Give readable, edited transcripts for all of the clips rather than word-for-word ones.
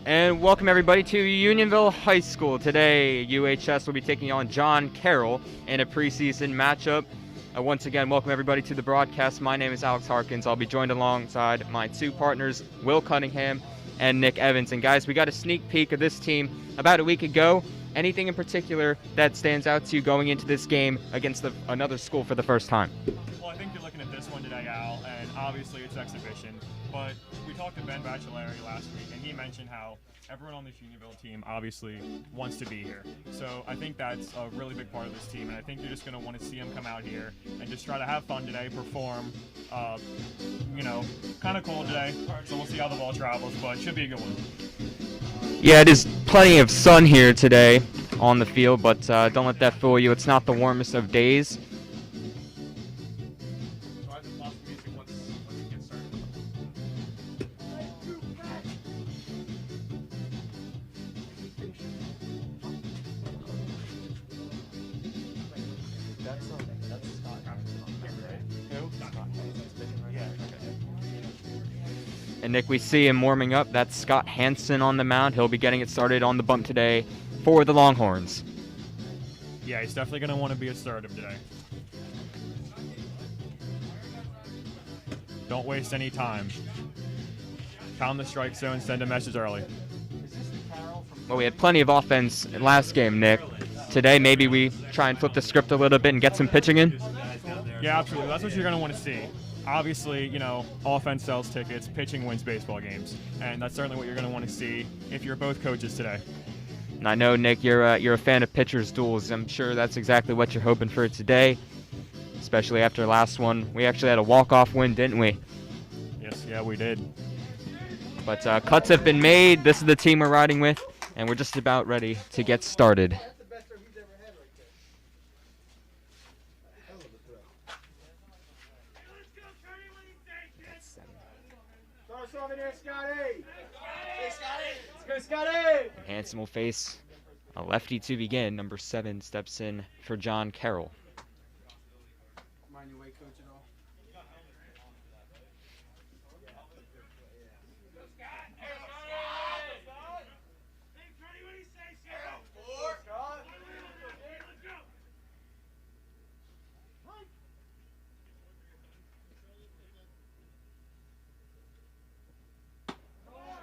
And welcome everybody to Unionville High School. Today, UHS will be taking on John Carroll in a preseason matchup. Once again, welcome everybody to the broadcast. My name is Alex Harkins. I'll be joined alongside my two partners, Will Cunningham and Nick Evans. And guys, we got a sneak peek of this team about a week ago. Anything in particular that stands out to you going into this game against another school for the first time? Well, I think you're looking at this one today, Al, and obviously it's exhibition. But we talked to Ben Bachelari last week, and he mentioned how everyone on this Unionville team obviously wants to be here. So I think that's a really big part of this team, and I think you're just going to want to see them come out here and just try to have fun today, perform. Kind of cold today, so we'll see how the ball travels, but it should be a good one. Yeah, it is plenty of sun here today on the field, but don't let that fool you. It's not the warmest of days. And Nick, we see him warming up. That's Scott Hansen on the mound. He'll be getting it started on the bump today for the Longhorns. Yeah, he's definitely going to want to be assertive today. Don't waste any time. Pound the strike zone, send a message early. Well, we had plenty of offense last game, Nick. Today, maybe we try and flip the script a little bit and get some pitching in? Yeah, absolutely. That's what you're going to want to see. Obviously, offense sells tickets, pitching wins baseball games, and that's certainly what you're going to want to see if you're both coaches today. And I know, Nick, you're a fan of pitchers' duels. I'm sure that's exactly what you're hoping for today, especially after last one. We actually had a walk-off win, didn't we? Yes, yeah, we did. But cuts have been made. This is the team we're riding with, and we're just about ready to get started. And Hansen will face a lefty to begin. Number 7 steps in for John Carroll. Mind your weight coach at all?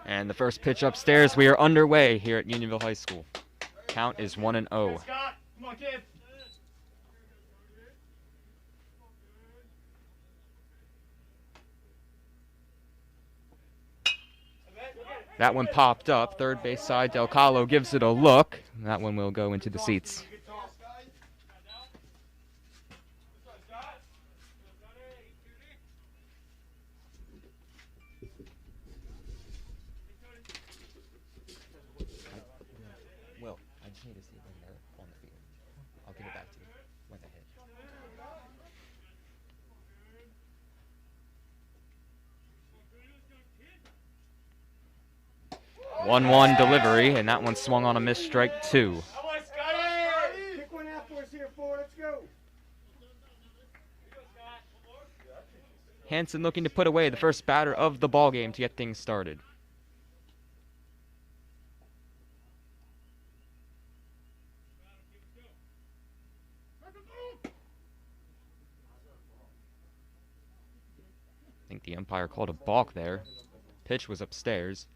And the first pitch upstairs. We are underway here at Unionville High School. Count is 1-0. Come on, kid. That one popped up. Third base side, Del Calo gives it a look. That one will go into the seats. Will, I just need to see when they're on the field. I'll give it back to you when they hit. 1-1 delivery, and that one swung on a missed strike 2. Pick one out for us here, four. Let's go. Hansen looking to put away the first batter of the ball game to get things started. I think the umpire called a balk there. Pitch was upstairs.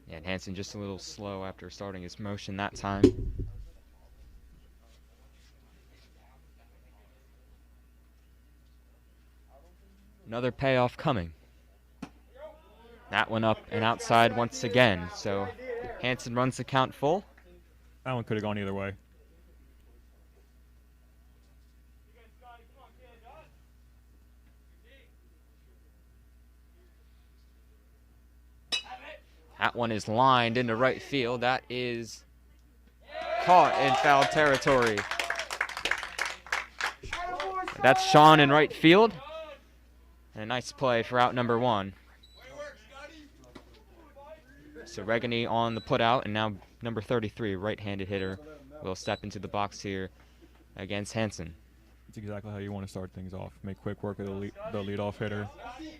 And Hansen just a little slow after starting his motion that time. Another payoff coming. That one up and outside once again. So Hansen runs the count full. That one could have gone either way. That one is lined into right field. That is caught in foul territory. That's Sean in right field. And a nice play for out number 1. So Regani on the putout, and now number 33, right-handed hitter, will step into the box here against Hansen. That's exactly how you want to start things off. Make quick work of the leadoff hitter.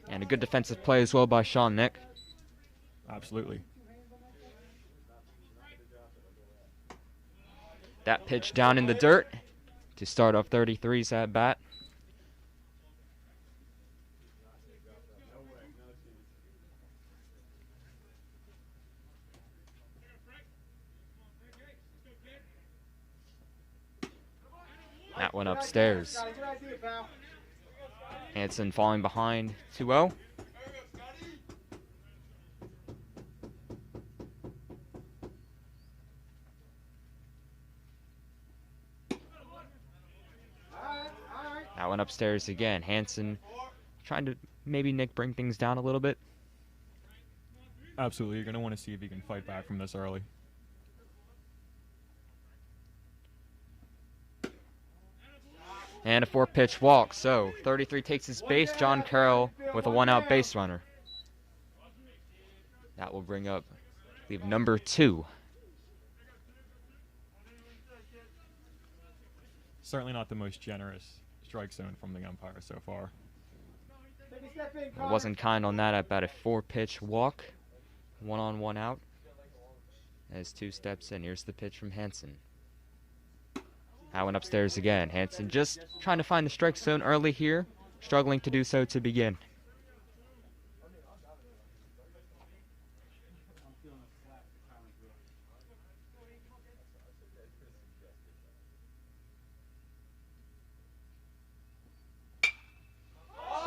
And a good defensive play as well by Sean Nick. Absolutely. That pitch down in the dirt to start off 33's at bat. That one upstairs. Hanson falling behind 2-0. That one upstairs again. Hanson trying to maybe Nick bring things down a little bit. Absolutely. You're going to want to see if he can fight back from this early. And a 4-pitch walk. So 33 takes his base. John Carroll with a 1-out base runner. That will bring up, I believe, number 2. Certainly not the most generous strike zone from the umpire so far. It wasn't kind on that at bat. A 4-pitch walk. 1 on, 1 out. As 2 steps in. Here's the pitch from Hanson. That went upstairs again. Hanson just trying to find the strike zone early here. Struggling to do so to begin.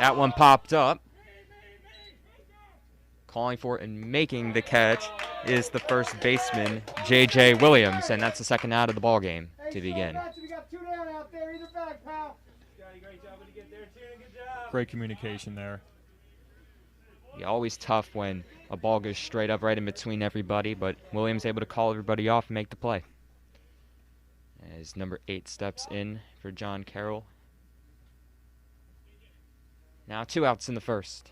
That one popped up. Calling for it and making the catch is the first baseman, J.J. Williams, and that's the second out of the ball game to begin. Great communication there. Yeah, always tough when a ball goes straight up right in between everybody, but Williams able to call everybody off and make the play. As number 8 steps in for John Carroll. Now 2 outs in the first.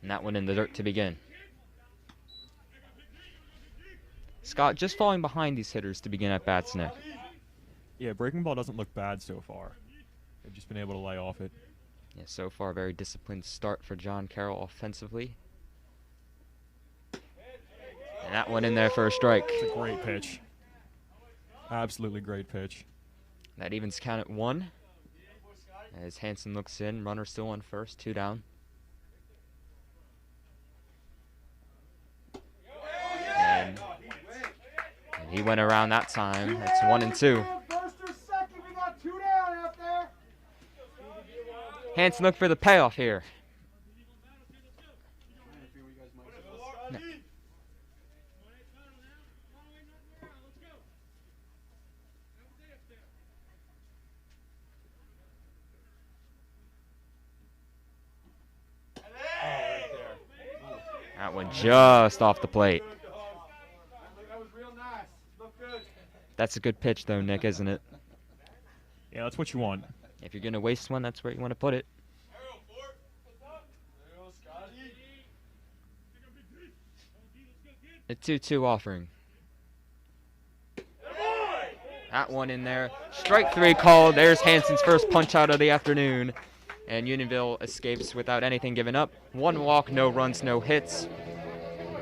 And that one in the dirt to begin. Scott just falling behind these hitters to begin at bats now. Yeah, breaking ball doesn't look bad so far. They've just been able to lay off it. Yeah, so far a very disciplined start for John Carroll offensively. And that one in there for a strike. It's a great pitch. Absolutely great pitch. That evens count at 1. As Hanson looks in, runner still on first, 2 down. And he went around that time. It's 1-2. Hanson look for the payoff here. No. That one just off the plate. That's a good pitch, though, Nick, isn't it? Yeah, that's what you want. If you're going to waste one, that's where you want to put it. A 2-2 offering. That one in there. Strike 3 called. There's Hanson's first punch out of the afternoon. And Unionville escapes without anything given up. 1 walk, no runs, no hits.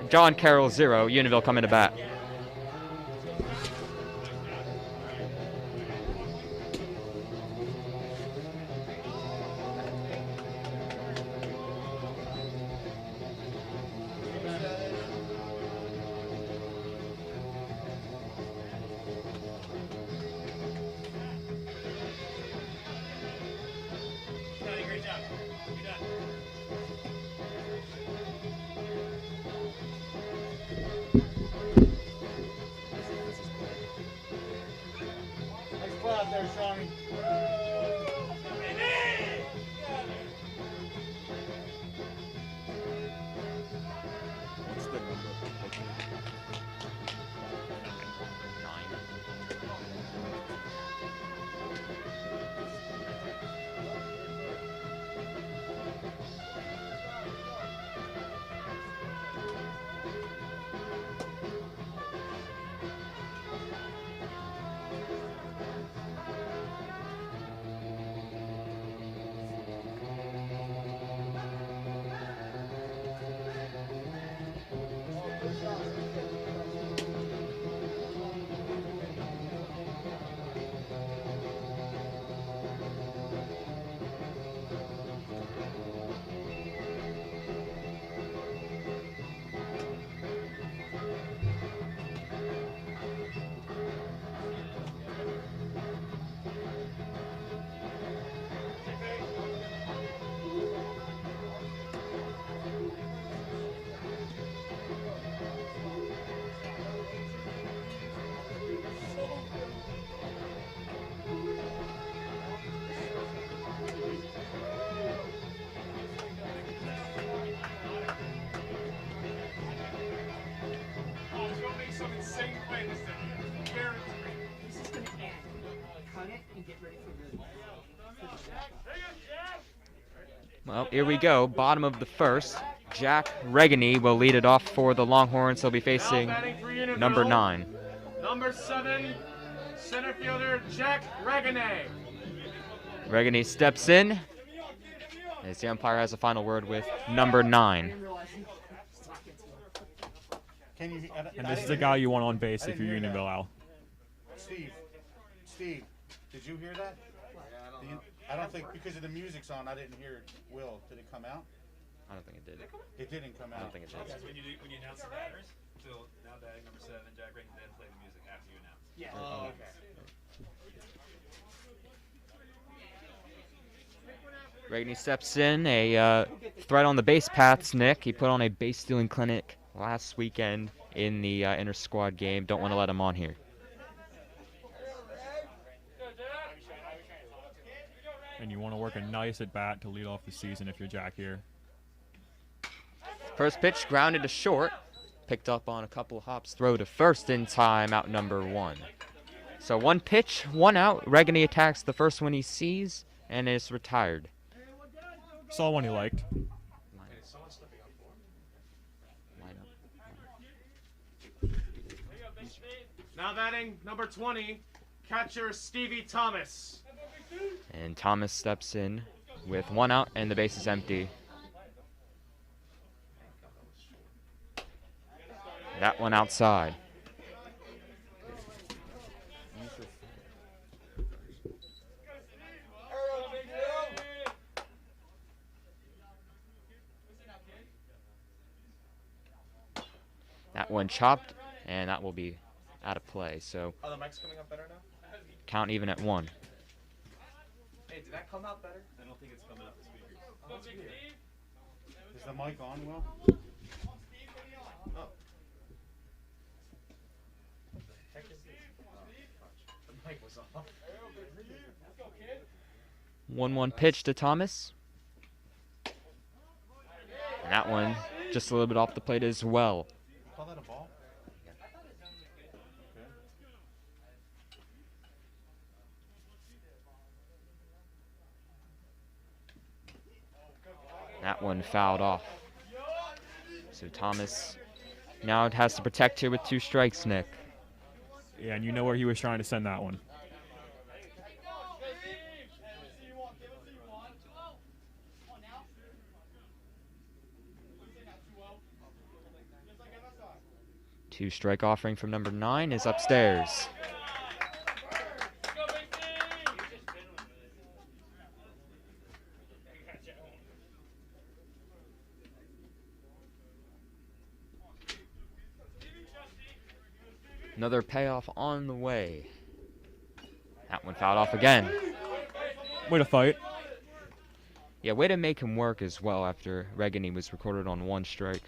John Carroll 0. Unionville coming to bat. Same play this time. Guaranteed. This is going to end. Cut it and get ready for the Well, here we go. Bottom of the first. Jack Regany will lead it off for the Longhorns. He'll be facing number 9. Number 7, center fielder Jack Regany. Regany steps in as the umpire has a final word with number 9. And this is the guy you want on base if you're Unionville, Al. Steve, did you hear that? I don't think, because of the music's on, I didn't hear it. Will, did it come out? I don't think it did. It didn't come out. I don't think it did. When you announce the batters, so now batting number 7, Jack Rankin, then play the music after you announce. Yeah. Oh, okay. Regany steps in, a threat on the base paths, Nick. He put on a base stealing clinic last weekend in the inter-squad game. Don't want to let him on here. And you want to work a nice at bat to lead off the season if you're Jack here. First pitch grounded to short. Picked up on a couple of hops. Throw to first in time, out number 1. So 1 pitch, 1 out. Regany attacks the first one he sees and is retired. Saw one he liked. Now batting number 20, catcher Stevie Thomas. And Thomas steps in with 1 out and the base is empty. That one outside. That one chopped, and that will be out of play. So Oh, the mic's coming up better now? count even at 1. Hey, did that come out better? I don't think it's coming up the speakers. Oh, that's weird. Is the mic on, Will? Oh. What the heck is this? The mic was off. 1-1 pitch to Thomas. And that one just a little bit off the plate as well. Call that a ball? That one fouled off. So Thomas now has to protect here with 2 strikes, Nick. Yeah, and you know where he was trying to send that one. Two strike offering from number 9 is upstairs. Another payoff on the way. That one fouled off again. Way to fight. Yeah, way to make him work as well after Regany was recorded on 1 strike.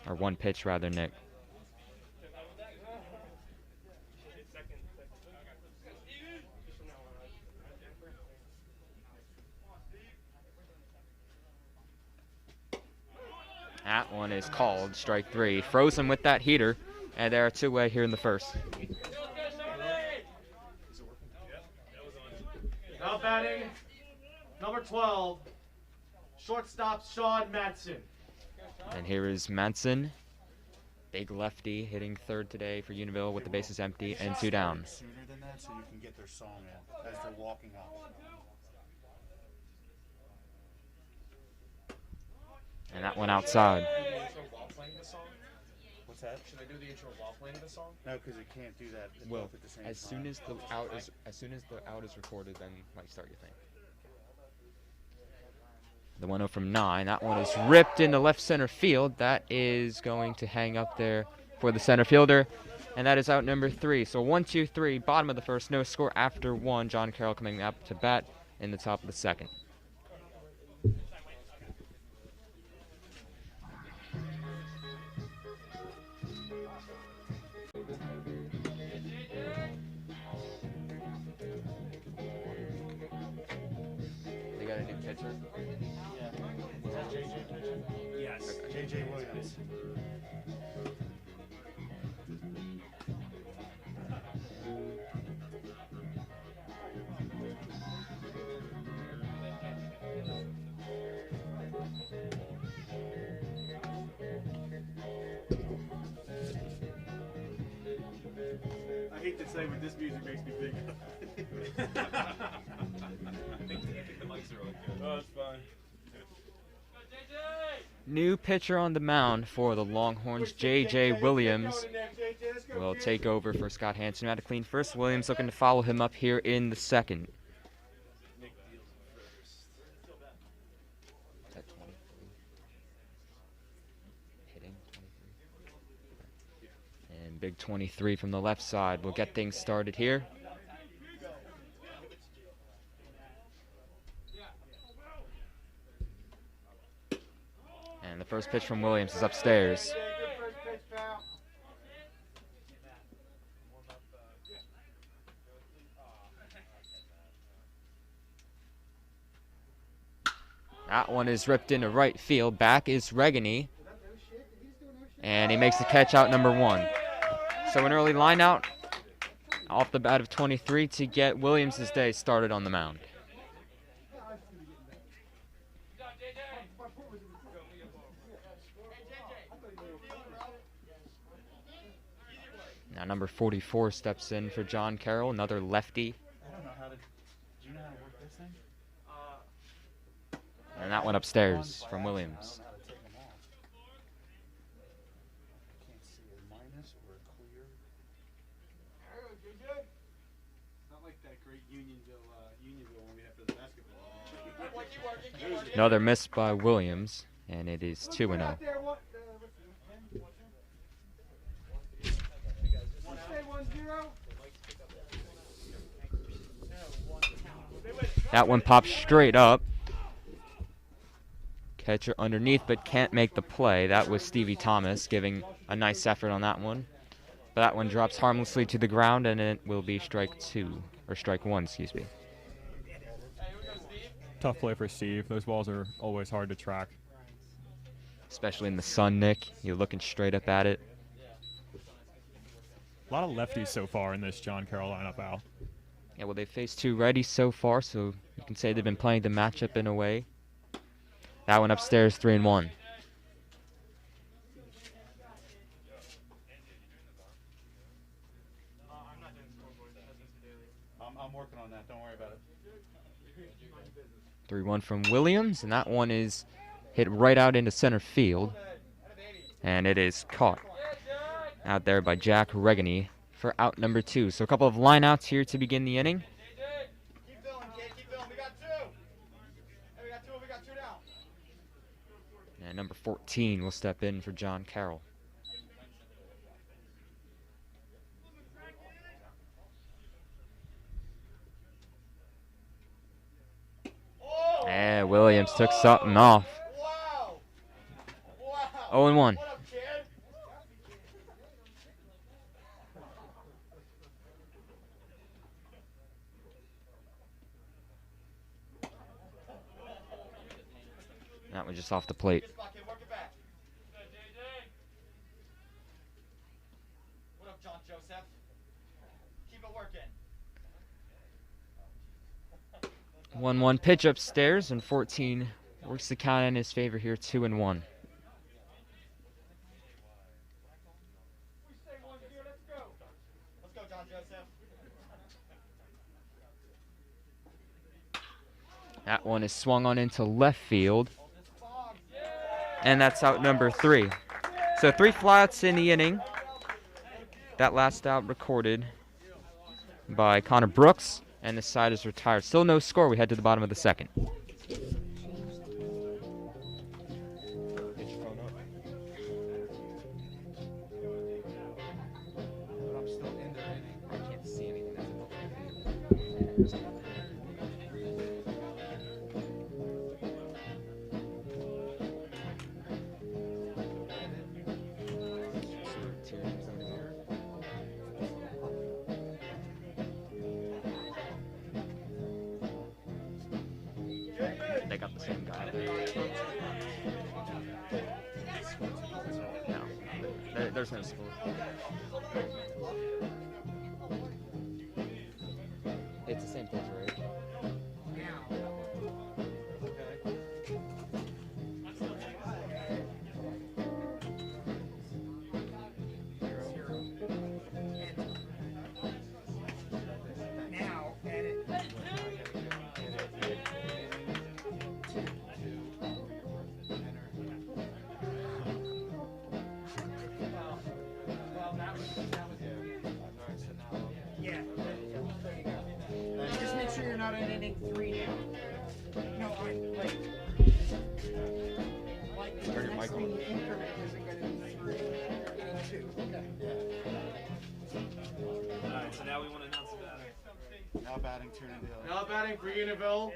Or 1 pitch rather, Nick. That one is called strike 3. Frozen with that heater. And there are 2-way here in the first. Now batting number 12, shortstop Sean Matson. And here is Manson. Big lefty hitting 3rd today for Unionville with the bases empty and 2 down. Sooner than that, so you can get their song in as they're walking up. And that one outside. What's that? Should I do the intro while playing the song? No, because you can't do that Well, both at the same as time. soon as the out is recorded, then might start your thing. The 1-0 from 9. That one is ripped into left center field. That is going to hang up there for the center fielder. And that is out number 3. So 1-2-3, bottom of the first, no score after 1. John Carroll coming up to bat in the top of the second. They got a new pitcher. Yeah. Is that JJ pitching? Yes. JJ Williams. hate to say, but this music makes me think. I think the mics are really good. Oh, it's fine. New pitcher on the mound for the Longhorns, J.J. Williams, will take over for Scott Hansen. Had to clean first. Williams looking to follow him up here in the second. And big 23 from the left side will get things started here. And the first pitch from Williams is upstairs. That one is ripped into right field. Back is Regany. And he makes the catch out number 1. So an early line out off the bat of 23 to get Williams' day started on the mound. Now number 44 steps in for John Carroll, another lefty. I don't know how to. Do you know how to work this thing? And that one upstairs from I Williams. don't know how to take them off. I can't see a minus or a clear. Not like that great Unionville when we have for the basketball. Another miss by Williams, and it is 2-0. That one pops straight up. Catcher underneath, but can't make the play. That was Stevie Thomas giving a nice effort on that one. But that one drops harmlessly to the ground, and it will be strike 1, excuse me. Tough play for Steve. Those balls are always hard to track. Especially in the sun, Nick. You're looking straight up at it. A lot of lefties so far in this John Carroll lineup, Al. Yeah, well, they've faced 2 righties so far, so you can say they've been playing the matchup in a way. That one upstairs, 3-1. I'm working on that. Don't worry about it. 3-1 from Williams, and that one is hit right out into center field. And it is caught out there by Jack Regany for out number 2. So a couple of lineouts here to begin the inning. Keep going, kid. Keep going. We got 2. Hey, we got 2. We got 2 now. And number 14 will step in for John Carroll. And Williams took something off. Wow. Wow. 0-1. What up, kid? That was just off the plate. Good spot, kid. Work it back. What up, John Joseph? Keep it working. 1-1 pitch upstairs, and 14 works the count in his favor here, 2-1. We stay 1 here. Let's go. Let's go, John Joseph. That one is swung on into left field, and that's out number 3. So 3 flyouts in the inning. That last out recorded by Connor Brooks, and the side is retired. Still no score. We head to the bottom of the second. They got the same guy. No, there's no score. It's the same pitch, right? not in inning 3 now. No, like the next inning increment isn't going to be 3, inning 2. Okay. Alright, so now we want to announce the batter. Now batting Unionville. Now batting for Unionville,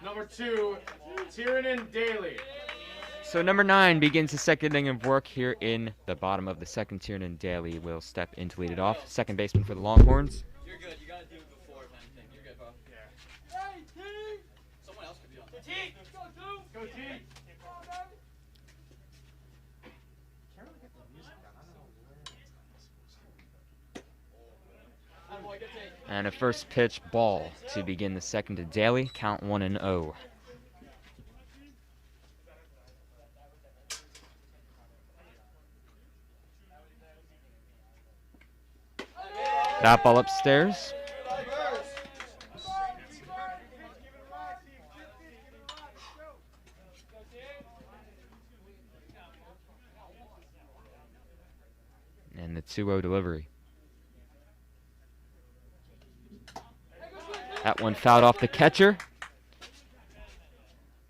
number 2, Tiernan Daly. So number 9 begins the second inning of work here in the bottom of the second. Tiernan Daly will step in to lead it off. Second baseman for the Longhorns. You're good. You got to do it before if anything. You're good, bro. Yeah. Someone else could be on. Go team! And a first pitch ball to begin the second to Daly. Count 1-0. That ball upstairs. And the 2-0 delivery. That one fouled off the catcher.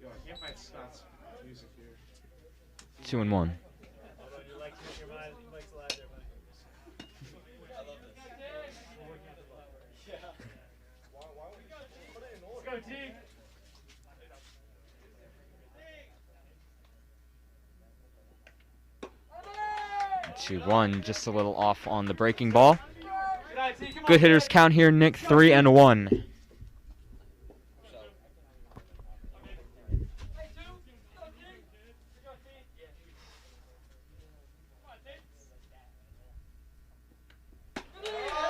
Yo, I can't find Scott's music here. 2-1. Go team! 2-1, just a little off on the breaking ball. Good hitters count here, Nick, 3-1.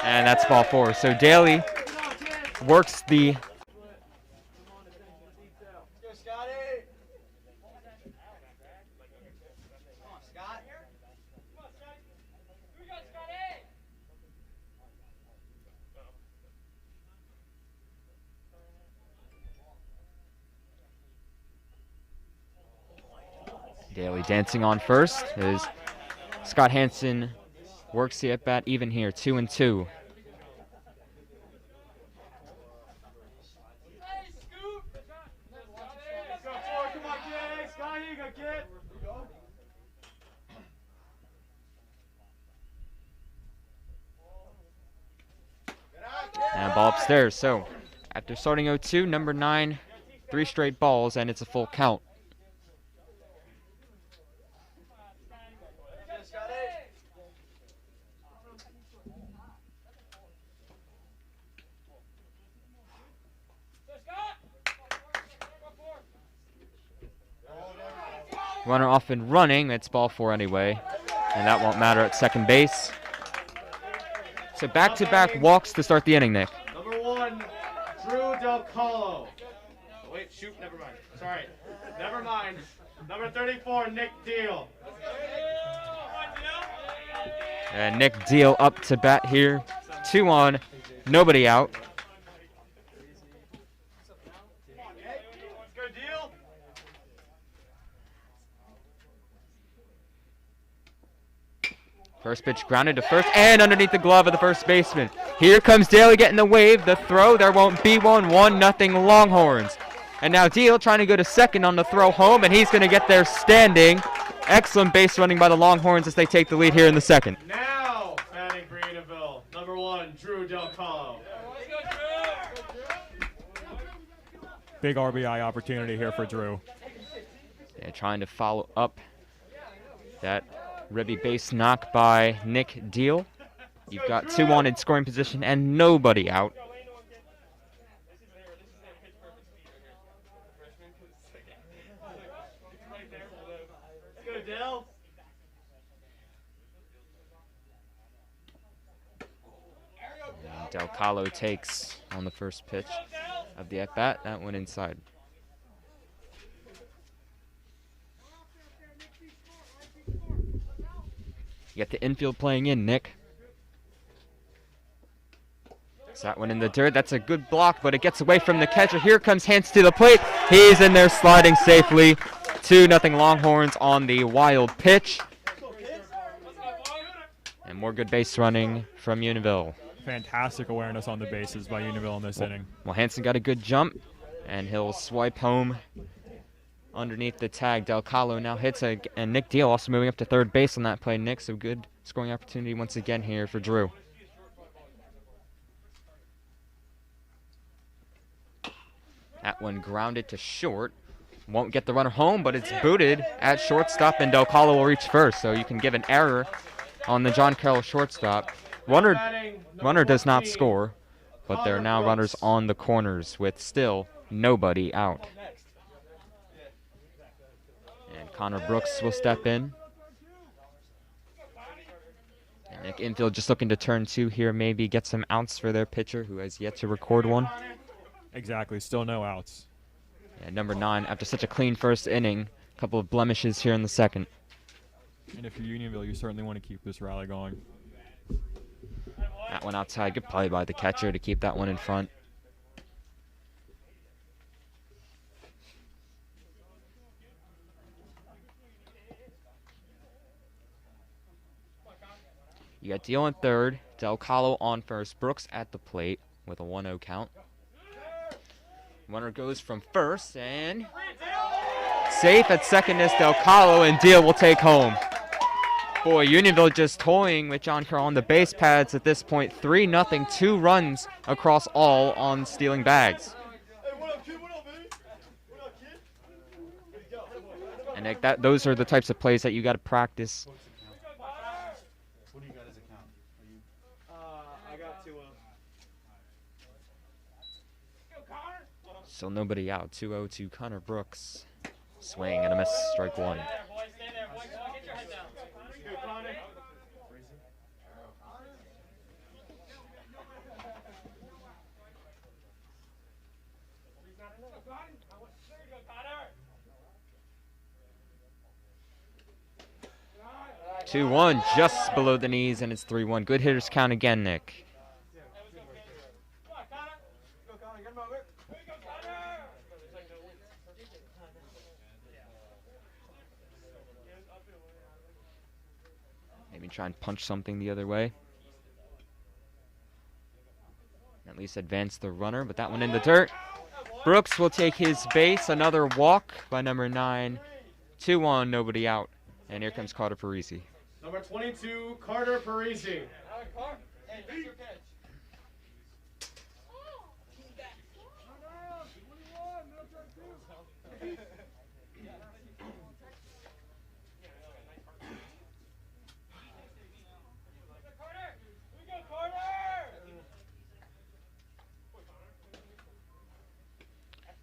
And that's ball 4. So Daly works the Daly dancing on first as Scott Hansen works the at-bat even here, 2-2. And ball upstairs. So after starting 0-2, number 9, 3 straight balls, and it's a full count. Runner off and running. It's ball 4 anyway, and that won't matter at second base. So back-to-back walks to start the inning, Nick. Number 1, Drew Del Colo. Oh, wait, shoot, never mind. Sorry, never mind. Number 34, Nick Deal. And Nick Deal up to bat here. 2 on, nobody out. Good deal. First pitch grounded to first and underneath the glove of the first baseman. Here comes Daly getting the wave, the throw. There won't be one. 1-0 Longhorns. And now Deal trying to go to second on the throw home, and he's going to get there standing. Excellent base running by the Longhorns as they take the lead here in the second. Now batting for Unionville, number 1, Drew Del Colo. Big RBI opportunity here for Drew. Yeah, trying to follow up that ribby base knock by Nick Deal. You've got 2 on in scoring position and nobody out. Good Del. And Del Colo takes on the first pitch of the at-bat. That went inside. You got the infield playing in, Nick. That's that one in the dirt. That's a good block, but it gets away from the catcher. Here comes Hans to the plate. He's in there sliding safely. 2-0 Longhorns on the wild pitch. And more good base running from Unionville. fantastic awareness on the bases by Unionville in this inning. Well, Hanson got a good jump, and he'll swipe home underneath the tag. Del Calo now hits, and Nick Deal also moving up to third base on that play, Nick. So good scoring opportunity once again here for Drew. That one grounded to short. Won't get the runner home, but it's booted at shortstop, and Del Calo will reach first. So you can give an error on the John Carroll shortstop. Runner does not score, but there are now runners on the corners with still nobody out. And Connor Brooks will step in. And Nick Infield just looking to turn 2 here, maybe get some outs for their pitcher who has yet to record one. Exactly, still no outs. And number 9, after such a clean first inning, a couple of blemishes here in the second. And if you're Unionville, you certainly want to keep this rally going. That one outside, good play by the catcher to keep that one in front. You got Deal in third, Del Calo on first, Brooks at the plate with a 1-0 count. Runner goes from first, and safe at second is Del Calo, and Deal will take home. Boy, Unionville just toying with John Carroll on the base pads at this point. 3-0, 2 runs across all on stealing bags. And Nick, those are the types of plays that you got to practice. What do you got as a count? I got 2-0. Still nobody out. 2-0 to Connor Brooks. Swing and a miss, strike 1. Two one, just below the knees, and it's 3-1. Good hitters count again, Nick. Maybe try and punch something the other way. At least advance the runner, but that one in the dirt. Brooks will take his base. Another walk by number 9. 2-1, nobody out. And here comes Carter Parisi. Number 22, Carter Parisi.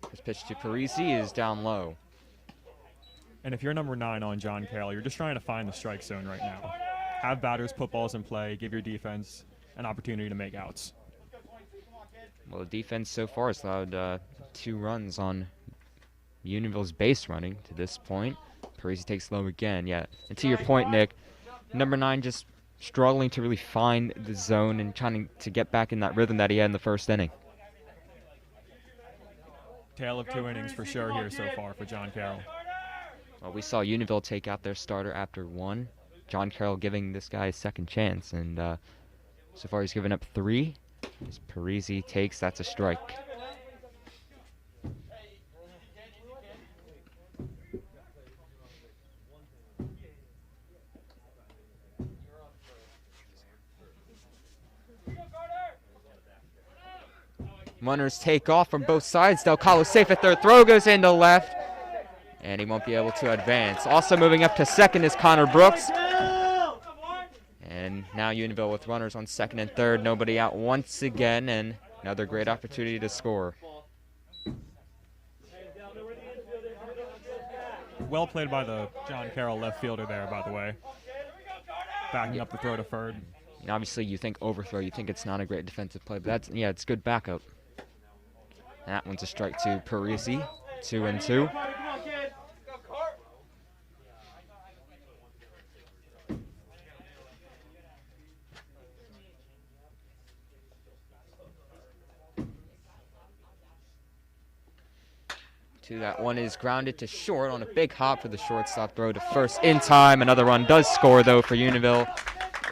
His pitch to Parisi is down low. And if you're number 9 on John Carroll, you're just trying to find the strike zone right now. Have batters put balls in play, give your defense an opportunity to make outs. Well, the defense so far has allowed 2 runs on Unionville's base running to this point. Parisi takes low again, yeah. And to your point, Nick, number 9 just struggling to really find the zone and trying to get back in that rhythm that he had in the first inning. Tale of 2 innings for sure here so far for John Carroll. Well, we saw Unionville take out their starter after 1. John Carroll giving this guy a second chance, and so far he's given up 3. As Parisi takes, that's a strike. Runners take off from both sides. Del Calo safe at third. Throw goes into left. And he won't be able to advance. Also moving up to second is Connor Brooks. And now Unionville with runners on second and third. Nobody out once again, and another great opportunity to score. Well played by the John Carroll left fielder there, by the way. Backing up the throw to third. And obviously you think overthrow, you think it's not a great defensive play, but that's, yeah, it's good backup. That one's a strike to Parisi. 2-2. That one is grounded to short on a big hop for the shortstop throw to first in time. Another run does score, though, for Unionville.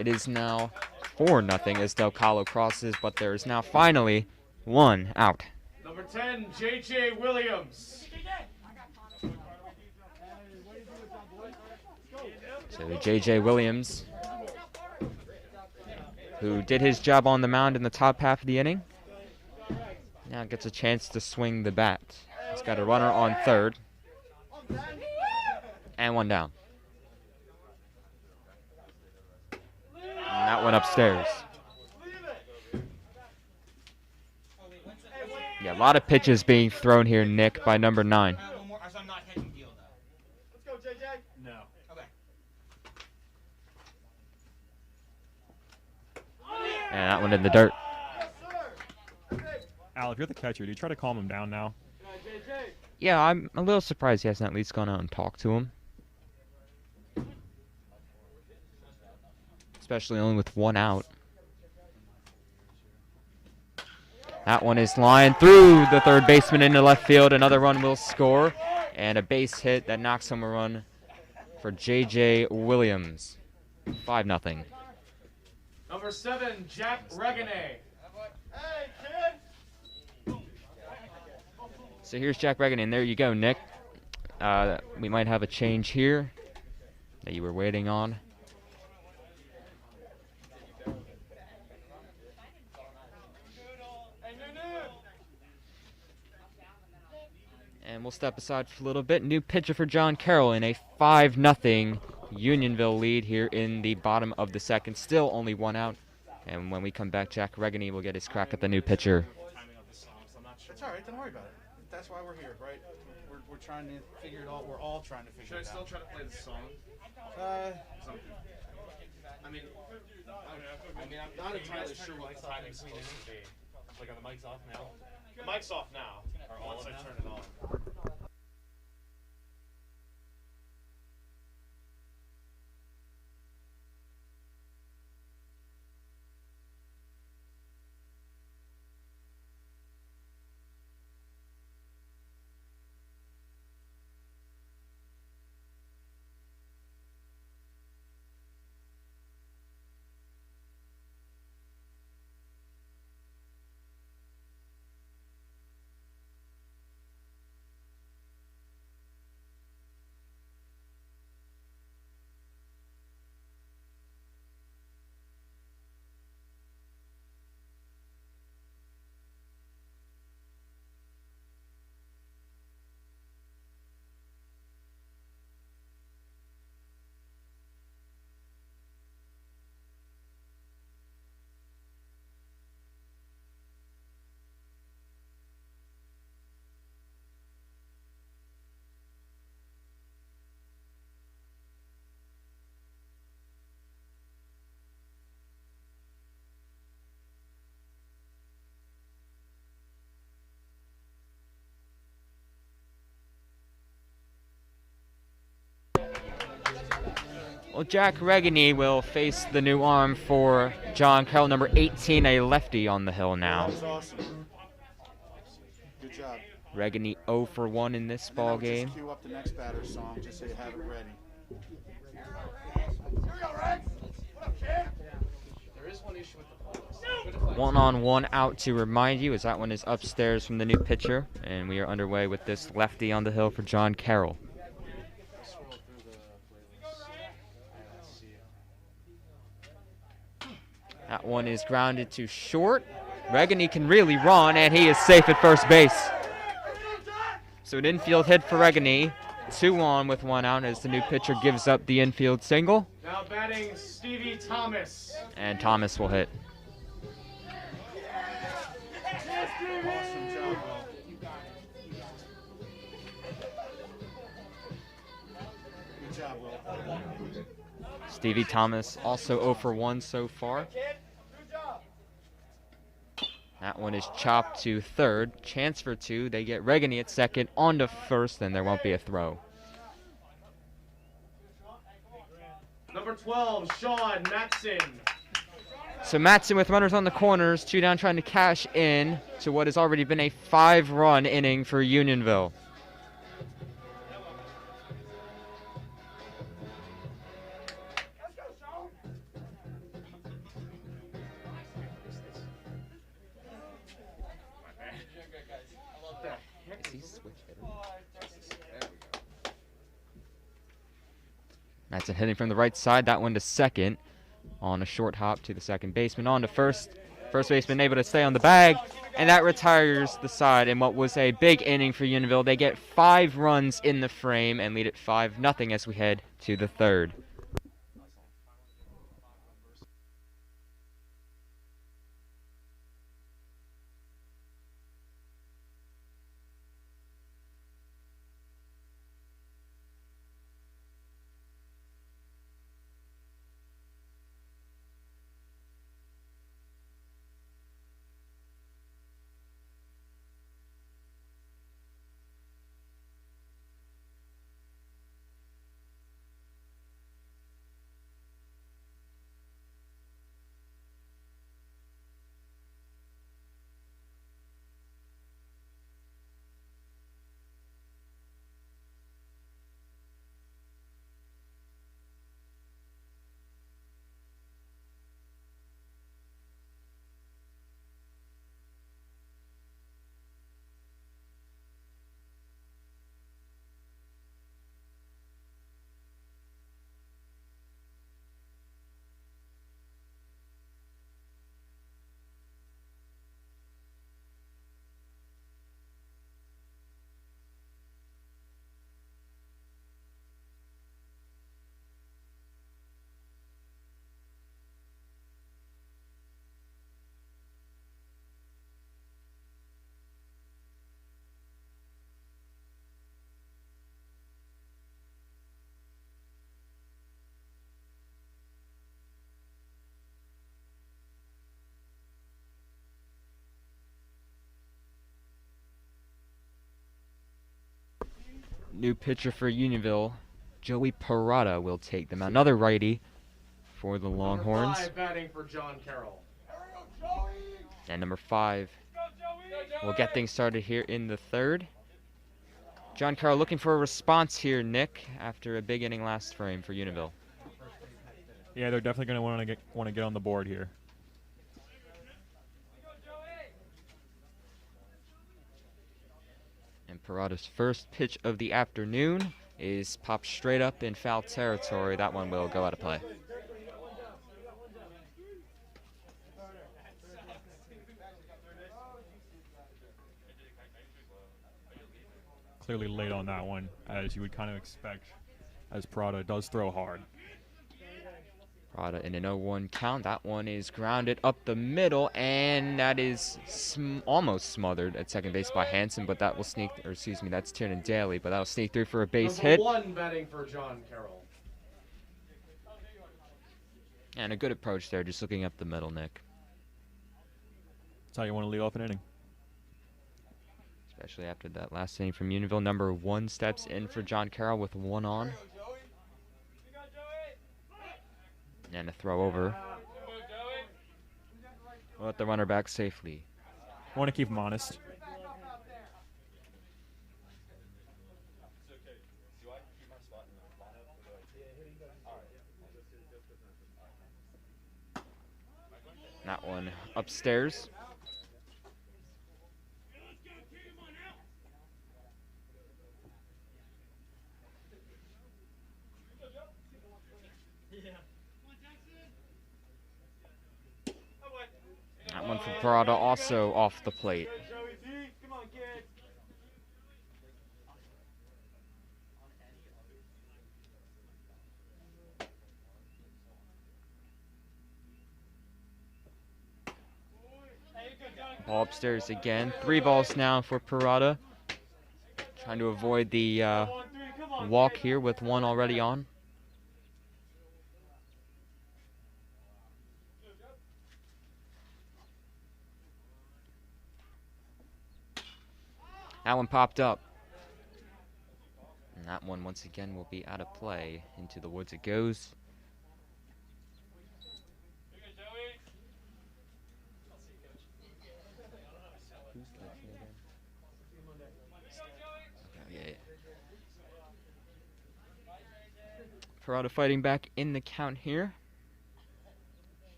It is now 4-0 as Del Calo crosses, but there is now finally 1 out. Number 10, J.J. Williams. So J.J. Williams, who did his job on the mound in the top half of the inning, now gets a chance to swing the bat. He's got a runner on third. And 1 down. And that went upstairs. Yeah, a lot of pitches being thrown here, Nick, by number 9. Let's go, J.J. No. And that one in the dirt. Al, if you're the catcher, do you try to calm him down now? Yeah, I'm a little surprised he hasn't at least gone out and talked to him. Especially only with 1 out. That one is lined through the third baseman into left field. Another run will score. And a base hit that knocks home a run for J.J. Williams. 5-0. Number 7, Jack Regane. Hey, kid! So here's Jack Regan, and there you go, Nick. We might have a change here that you were waiting on. And we'll step aside for a little bit. New pitcher for John Carroll in a 5-0 Unionville lead here in the bottom of the second. Still only 1 out. And when we come back, Jack Regani will get his crack at the new pitcher. That's all right. Don't worry about it. That's why we're here, right? We're trying to figure it all. We're all trying to figure it out. Should I still try to play the song? I'm not entirely sure what the timing's supposed to be. Like, are the mics off now? The mic's off now. Once I turn it on. Well, Jack Regani will face the new arm for John Carroll, number 18, a lefty on the hill now. That was awesome. Good job. Regani 0 for 1 in this ball game. Just cue up the next batter's song just so you have it ready. There is one issue with the ball. 1-on-1 out to remind you, as that one is upstairs from the new pitcher. And we are underway with this lefty on the hill for John Carroll. That one is grounded to short. Regani can really run, and he is safe at first base. So an infield hit for Regani. 2 on with 1 out as the new pitcher gives up the infield single. Now batting Stevie Thomas. And Thomas will hit. Awesome job, Will. Good job, Will. Stevie Thomas also 0 for 1 so far. That one is chopped to third. Chance for 2. They get Regani at second, on to first, and there won't be a throw. Number 12, Sean Matson. So Matson with runners on the corners, 2 down trying to cash in to what has already been a 5-run inning for Unionville. switch hitter. That's a hitting from the right side. That one to second on a short hop to the second baseman. On to first. First baseman able to stay on the bag, and that retires the side in what was a big inning for Unionville. They get 5 runs in the frame and lead it 5-0 as we head to the third. New pitcher for Unionville, Joey Parada, will take them. Another righty for the Longhorns. Number 5 batting for John Carroll. And number 5 will get things started here in the third. John Carroll looking for a response here, Nick, after a big inning last frame for Unionville. Yeah, they're definitely going to want to get on the board here. And Parada's first pitch of the afternoon is popped straight up in foul territory. That one will go out of play. Clearly late on that one, as you would kind of expect, as Parada does throw hard. Parada in an 0-1 count. That one is grounded up the middle, and that is almost smothered at second base by Hanson, but that will sneak, or excuse me, that's Tiernan Daly, but that'll sneak through for a base hit. Number 1 batting for John Carroll. And a good approach there, just looking up the middle, Nick. That's how you want to lead off an inning. Especially after that last inning from Unionville. Number 1 steps in for John Carroll with 1 on. And a throw over. We'll let the runner back safely. I want to keep him honest. That one upstairs. That one from Parada also off the plate. Ball upstairs again. 3 balls now for Parada. Trying to avoid the walk here with 1 already on. That one popped up. And that one once again will be out of play. Into the woods it goes. Parada fighting back in the count here.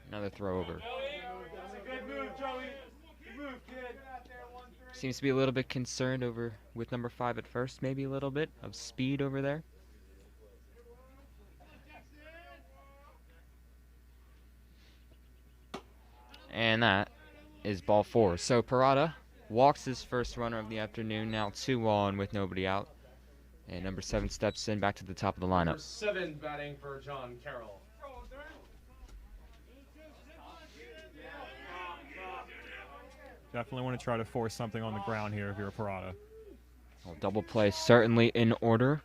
Another throw over. That's a good move, Joey. Seems to be a little bit concerned over with number 5 at first, maybe a little bit of speed over there. And that is ball 4. So Parada walks his first runner of the afternoon, now 2 on with nobody out. And number 7 steps in back to the top of the lineup. Number 7 batting for John Carroll. Definitely want to try to force something on the ground here if you're a Parada. Well, double play certainly in order.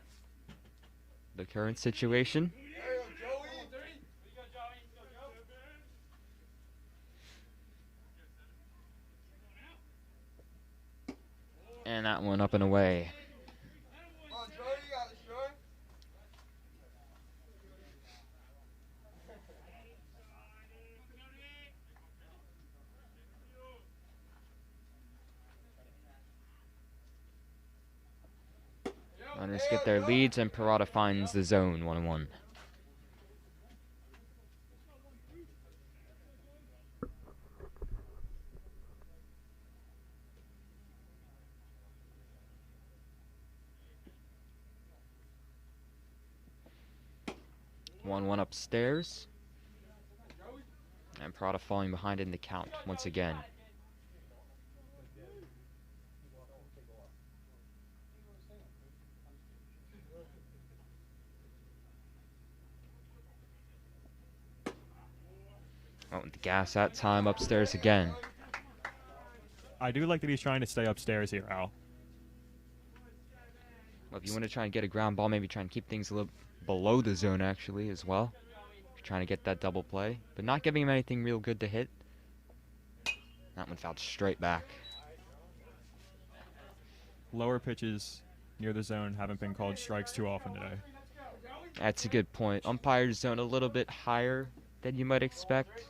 The current situation. And that one up and away. Runners get their leads, and Parada finds the zone 1-1. One upstairs, and Parada falling behind in the count once again. Oh, the gas that time upstairs again. I do like that he's trying to stay upstairs here, Al. Well, if you want to try and get a ground ball, maybe try and keep things a little below the zone actually as well. If you're trying to get that double play, but not giving him anything real good to hit. That one fouled straight back. Lower pitches near the zone haven't been called strikes too often today. That's a good point. Umpire's zone a little bit higher than you might expect,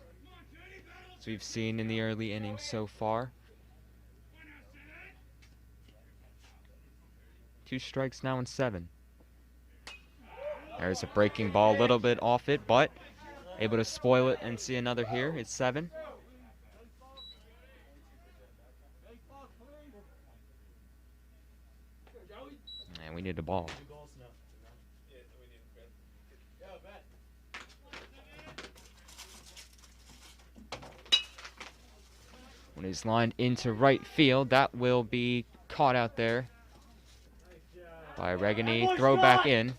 as we've seen in the early innings so far. 2 strikes now in 7. There's a breaking ball, a little bit off it, but able to spoil it and see another here. It's 7. And we need a ball. When he's lined into right field, that will be caught out there by Regani. Throw back in.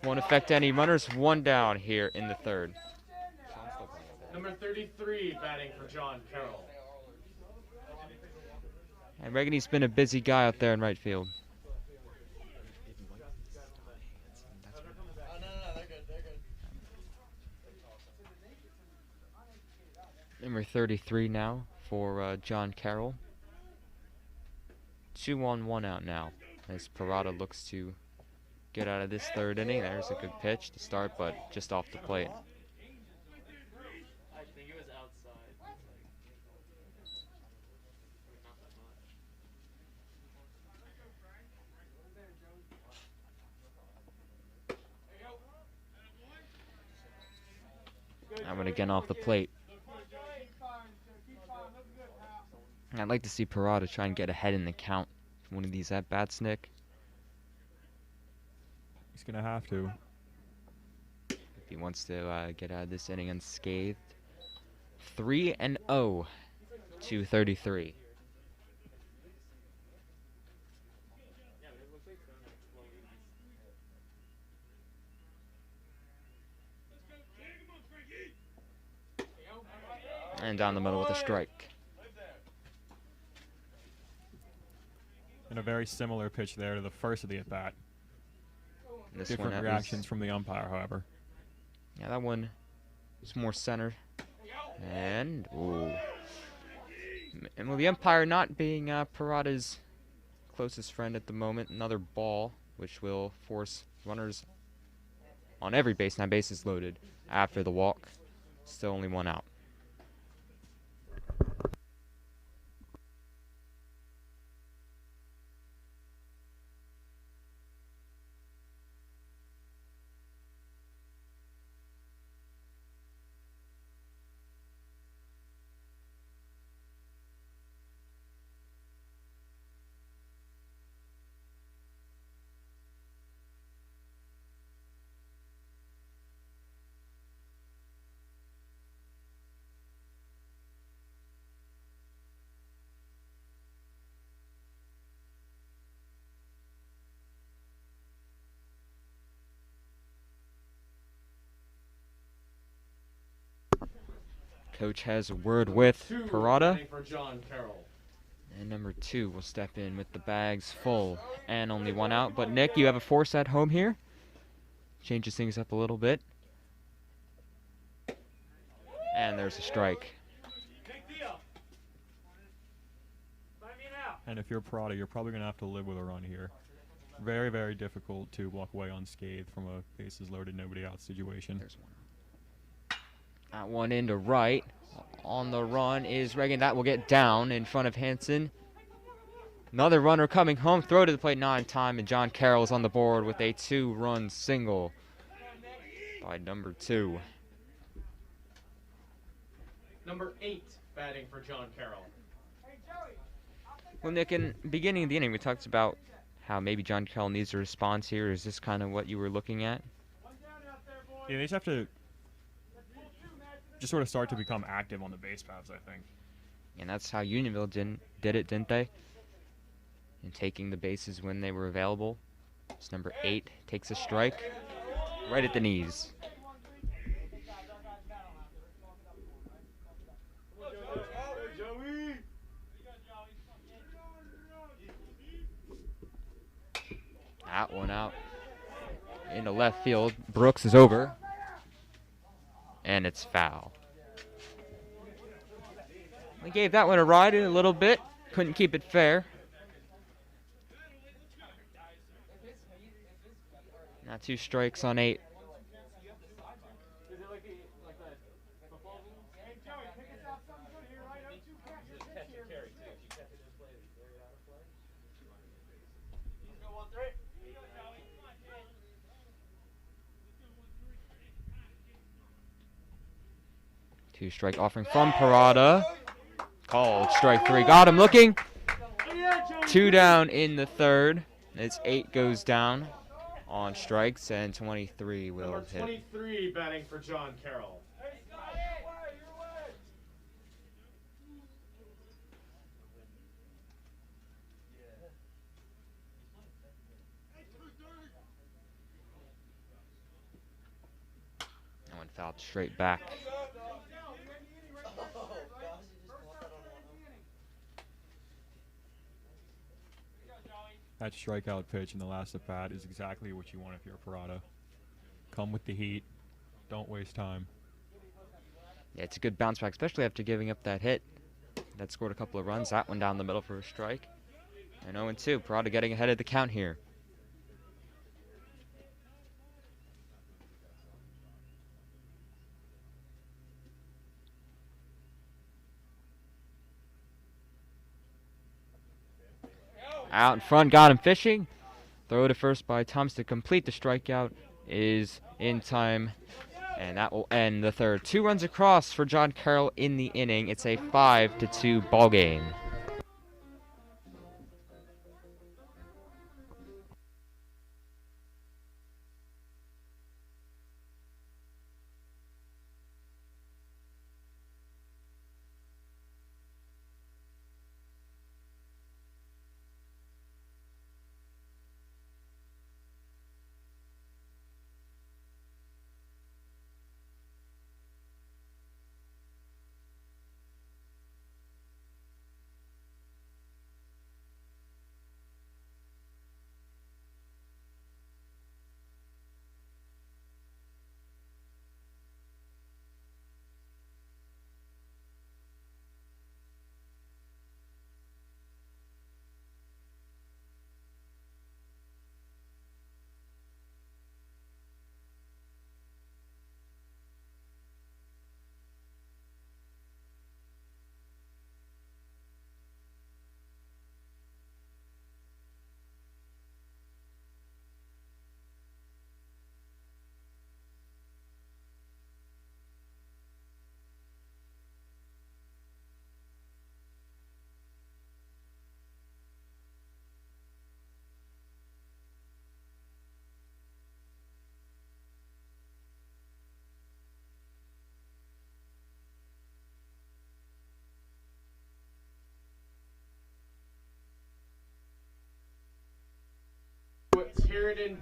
Won't affect any runners. 1 down here in the 3rd. Number 33 batting for John Carroll. And Regani's been a busy guy out there in right field. Number 33 now for John Carroll. 2 on 1 out now as Parada looks to get out of this 3rd inning. There's a good pitch to start, but just off the plate. I think it was outside. That one again off the plate. I'd like to see Parada try and get ahead in the count. One of these at-bats, Nick. He's going to have to. If he wants to get out of this inning unscathed. 3-0 to 33. And down the middle with a strike. And a very similar pitch there to the first of the at-bat. Different One reactions from the umpire, however. Yeah, that one was more center. And, ooh. And well, the umpire not being Parada's closest friend at the moment. Another ball, which will force runners on every base. Now bases loaded after the walk. Still only 1 out. Coach has a word with 2 Parada. batting for John Carroll. And number 2 will step in with the bags full and only 1 out. But Nick, you have a force at home here. Changes things up a little bit. And there's a strike. And if you're Parada, you're probably going to have to live with a run here. Very, very difficult to walk away unscathed from a bases loaded, nobody out situation. There's 1. That one into right. On the run is Reagan. That will get down in front of Hanson. Another runner coming home. Throw to the plate, not in time. And John Carroll is on the board with a 2-run single by number 2. Number 8 batting for John Carroll. Well, Nick, in the beginning of the inning, we talked about how maybe John Carroll needs a response here. Is this kind of what you were looking at? Yeah, they just have to just sort of start to become active on the base paths, I think. And that's how Unionville did it, didn't they? In taking the bases when they were available. It's number 8 takes a strike right at the knees. That one out into left field. Brooks is over. And it's foul. We gave that one a ride a little bit. Couldn't keep it fair. Now 2 strikes on 8. Two-strike offering from Parada. Called strike 3. Got him looking. 2 down in the 3rd. As 8 goes down on strikes, and 23 will Number hit. 23 batting for John Carroll. That one fouled straight back. That strikeout pitch in the last at bat is exactly what you want if you're a Parada. Come with the heat. Don't waste time. Yeah, it's a good bounce back, especially after giving up that hit. That scored a couple of runs. That one down the middle for a strike. And 0-2. Parada getting ahead of the count here. Out in front, got him fishing. Throw to first by Thomas to complete the strikeout is in time. And that will end the 3rd. 2 runs across for John Carroll in the inning. It's a 5-2 ball game.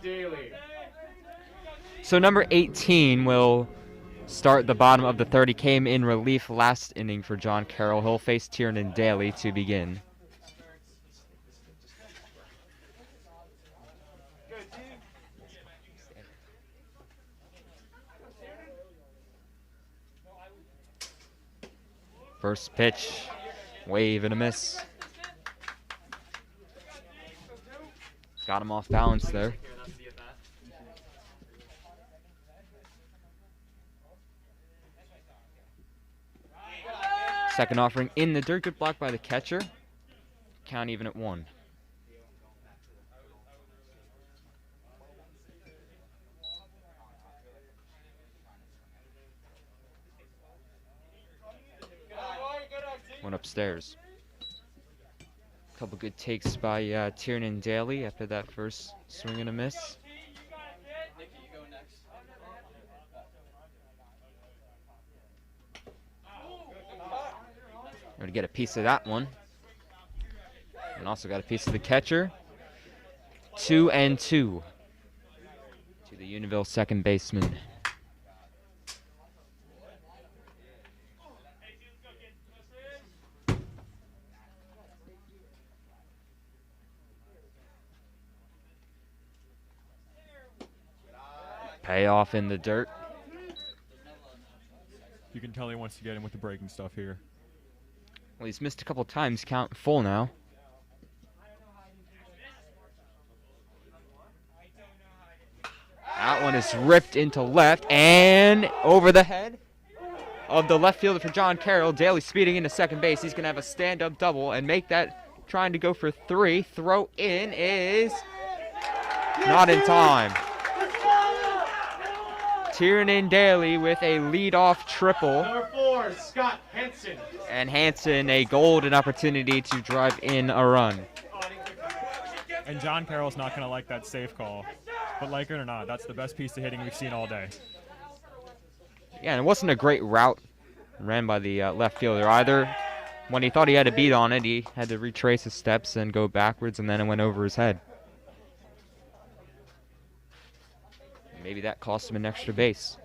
Daily. So number 18 will start the bottom of the third. He came in relief last inning for John Carroll. He'll face Tiernan Daly to begin. First pitch, wave and a miss. Got him off balance there. Second offering in the dirt, good block by the catcher. Count even at 1. Went upstairs. Couple good takes by Tiernan Daly after that first swing and a miss. Going to get a piece of that one. And also got a piece of the catcher. 2-2 to the Unionville second baseman. Payoff in the dirt. You can tell he wants to get in with the breaking stuff here. Well, he's missed a couple times. Count full now. That one is ripped into left and over the head of the left fielder for John Carroll. Daly speeding into second base. He's going to have a stand-up double and make that, trying to go for 3. Throw in is not in time. Tiernan Daly with a leadoff triple. Number 4, Scott Henson. And Hanson a golden opportunity to drive in a run. And John Carroll's not going to like that safe call. But like it or not, that's the best piece of hitting we've seen all day. Yeah, and it wasn't a great route ran by the left fielder either. When he thought he had a beat on it, he had to retrace his steps and go backwards, and then it went over his head. Maybe that cost him an extra base.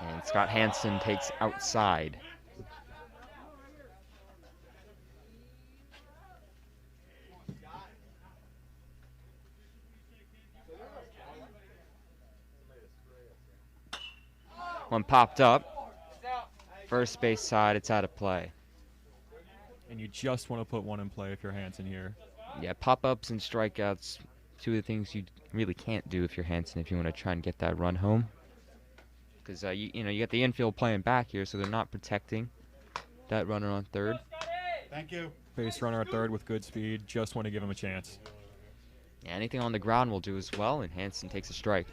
And Scott Hanson takes outside. One popped up. First base side, it's out of play. And you just want to put one in play if you're Hanson here. Yeah, pop-ups and strikeouts, two of the things you really can't do if you're Hanson if you want to try and get that run home. Because, you got the infield playing back here, so they're not protecting that runner on third. Thank you. Base runner at third with good speed. Just want to give him a chance. Yeah, anything on the ground will do as well, and Hanson takes a strike.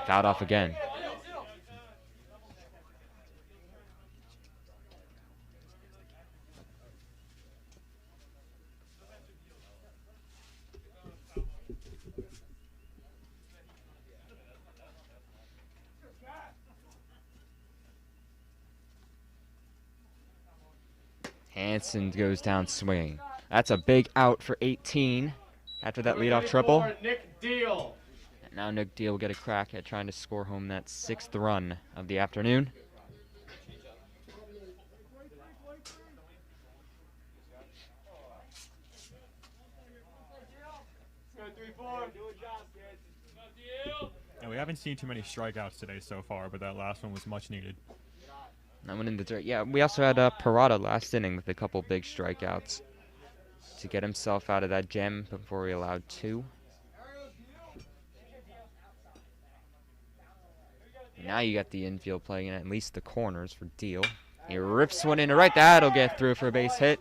Fouled off again. Hanson goes down swinging. That's a big out for 18 after that leadoff triple. Nick Deal. Now Nick Deal will get a crack at trying to score home that 6th run of the afternoon. And we haven't seen too many strikeouts today so far, but that last one was much needed. That went in the dirt. Yeah, we also had Parada last inning with a couple big strikeouts to get himself out of that jam before he allowed 2. Now you got the infield playing in at least the corners for Deal. He rips one in to right. That'll get through for a base hit.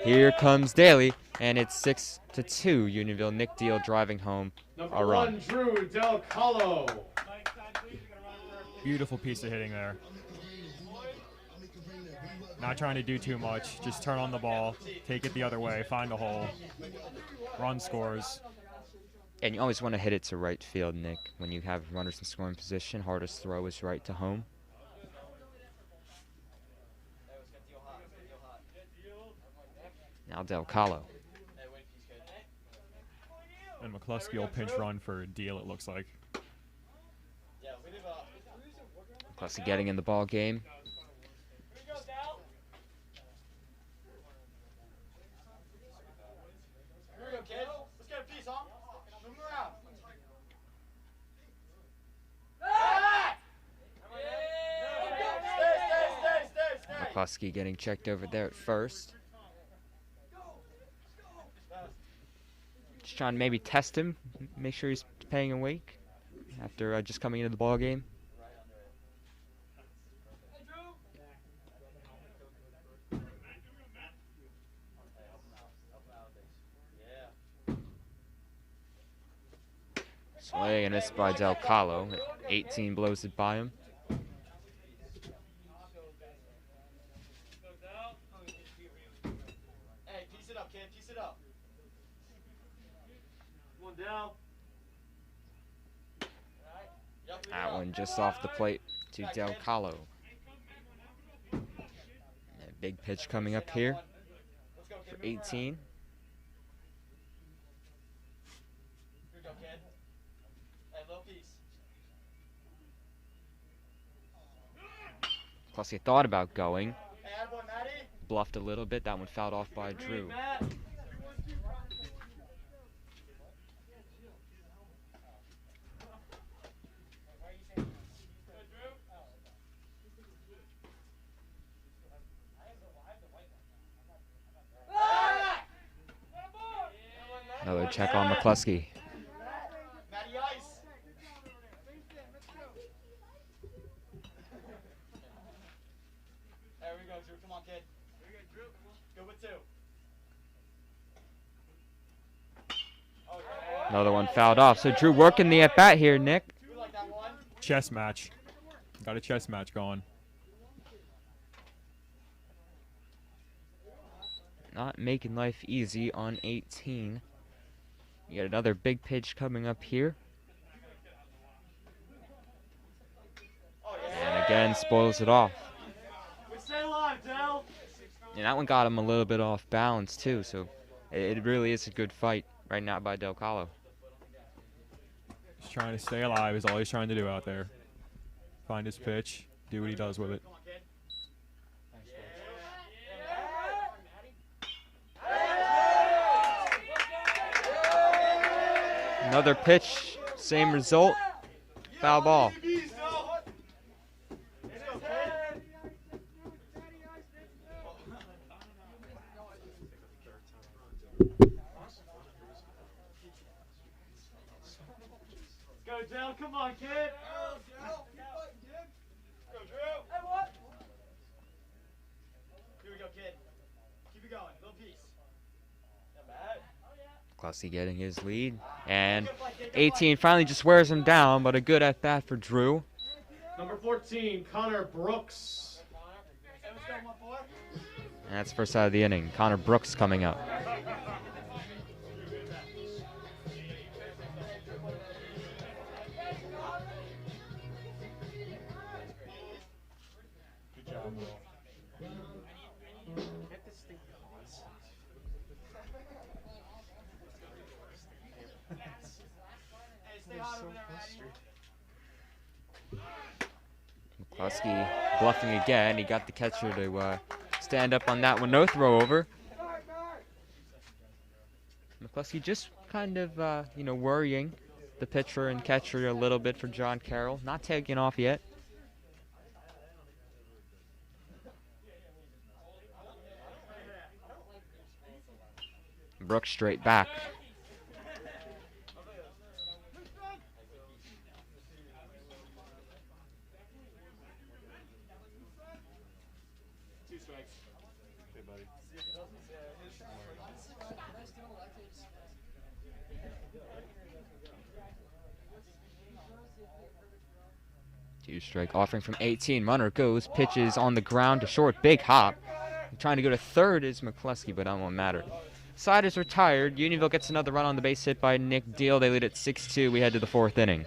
Here comes Daly, and it's 6-2. Unionville. Nick Deal driving home a run. Number 1, Drew Del Colo. Beautiful piece of hitting there. not trying to do too much. Just turn on the ball, take it the other way, find a hole, run scores. And you always want to hit it to right field, Nick. When you have runners in scoring position, hardest throw is right to home. Now Del Calo. And McCluskey will pinch run for a deal, it looks like. McCluskey getting in the ball game. McCluskey getting checked over there at first. Just trying to maybe test him, make sure he's paying awake after just coming into the ball game. Swing and it's by Del Calo. 18 blows it by him. Hey, piece it up, kid. Piece it up. One down. That one just off the plate to Del Calo. And a big pitch coming up here for 18. Here we go, kid. Hey, little piece. Plus he thought about going, Hey, attaboy, Matty. bluffed a little bit. That one fouled off by Drew. Another check on McCluskey. Matty Ice. There we go, Drew. Come on, kid. Good with two. Oh, yeah. Another one fouled off. So Drew working the at-bat here, Nick. You like that one? Chess match. Got a chess match going. Not making life easy on 18. You got another big pitch coming up here. And again, spoils it off. We stay alive, Del. And that one got him a little bit off balance, too. So it really is a good fight right now by Del Calo. Just trying to stay alive is all he's trying to do out there. Find his pitch, do what he does with it. Another pitch, same result, foul ball. Go, Del. Come on, kid. Go, Drew. Hey, what? Here we go, kid. Keep it going. Little piece. Not bad. Clussy getting his lead. And 18 finally just wears him down, but a good at-bat for Drew. Number 14, Connor Brooks. And that's the first out of the inning. Connor Brooks coming up. Good job, Will. McCluskey bluffing again. He got the catcher to stand up on that one. No throw over. McCluskey just kind of, worrying the pitcher and catcher a little bit for John Carroll. Not taking off yet. Brooks straight back. Hey, buddy. 2-strike offering from 18. Runner goes, pitches on the ground to short, big hop. Trying to go to third is McCluskey, but that won't matter. Side is retired. Unionville gets another run on the base hit by Nick Deal. They lead at 6-2. We head to the 4th inning.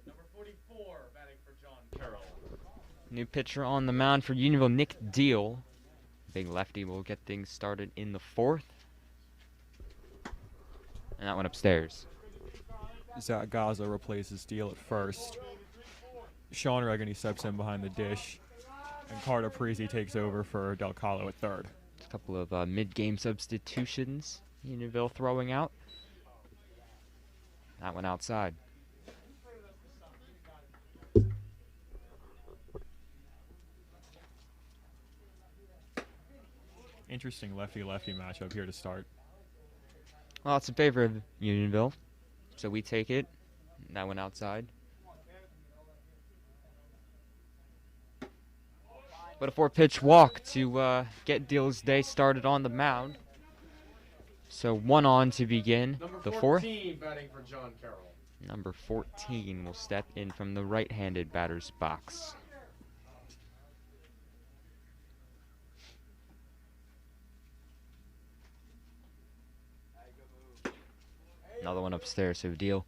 Number 44 batting for John Carroll. New pitcher on the mound for Unionville, Nick Deal. Big lefty will get things started in the 4th. And that one upstairs. Zach Gaza replaces Steele at first. Sean Regany steps in behind the dish. And Carter Parisi takes over for Del Calo at third. A couple of mid-game substitutions. Unionville throwing out. That one outside. Interesting lefty-lefty matchup here to start. Well, it's in favor of Unionville, so we take it. That one outside. But a 4-pitch walk to get Deal's day started on the mound. So 1 on to begin the 4th. 14 batting for John Carroll. Number 14 will step in from the right-handed batter's box. Another one upstairs, so Deal.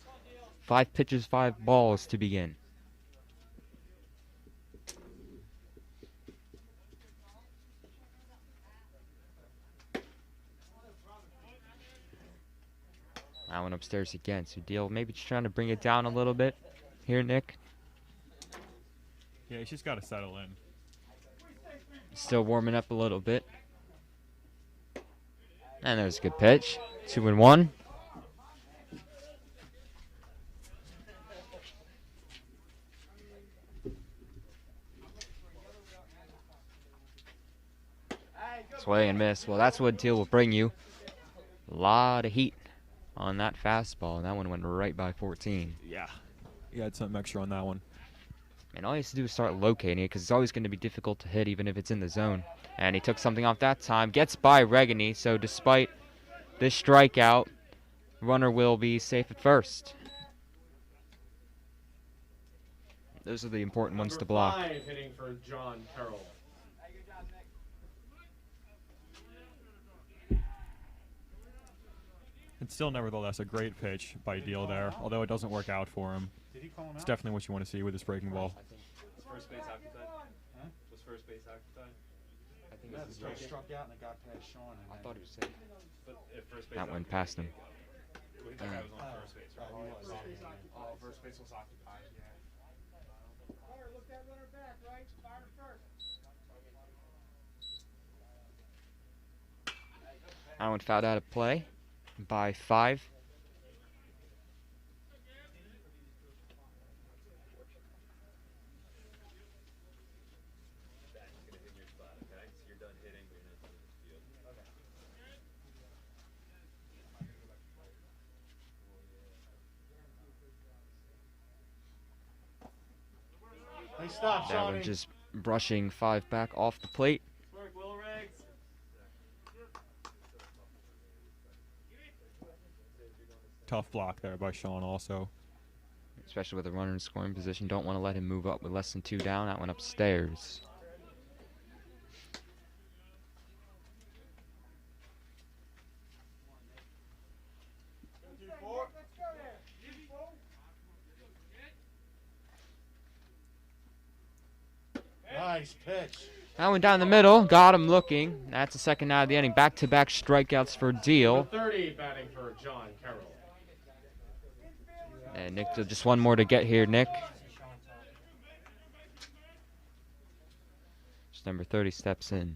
5 pitches, 5 balls to begin. That one upstairs again, so Deal maybe just trying to bring it down a little bit here, Nick. Yeah, he's just got to settle in. Still warming up a little bit. And there's a good pitch. 2-1. Swing and miss. Well, that's what Deal will bring you. A lot of heat on that fastball, and that one went right by 14. Yeah. He had something extra on that one. And all he has to do is start locating it, because it's always going to be difficult to hit, even if it's in the zone. And he took something off that time. Gets by Regany, so despite this strikeout, runner will be safe at first. Those are the important ones to block. Number 5 hitting for John Carroll. It's still nevertheless a great pitch by Deal there, although it doesn't work out for him. Did he call him It's out? definitely what you want to see with this breaking ball. Was first base occupied? Huh? Was first base occupied? I think No, the guy struck out and it got past Sean. And I then- thought he was safe. But if first base That went occupied, past him. well, that guy was on first base, right? Oh, he was. Oh, first base was occupied, yeah. Look that runner back, right? Fire first. That one fouled out of play by 5. stop, That one Shawnee. just brushing 5 back off the plate. Work, Will Riggs. Tough block there by Sean also. Especially with a runner in scoring position. Don't want to let him move up with less than 2 down. That went upstairs. Nice pitch. That one down the middle. Got him looking. That's the second out of the inning. Back-to-back strikeouts for Deal. Number 30 batting for John Carroll. And Nick, just one more to get here, Nick. Just number 30 steps in.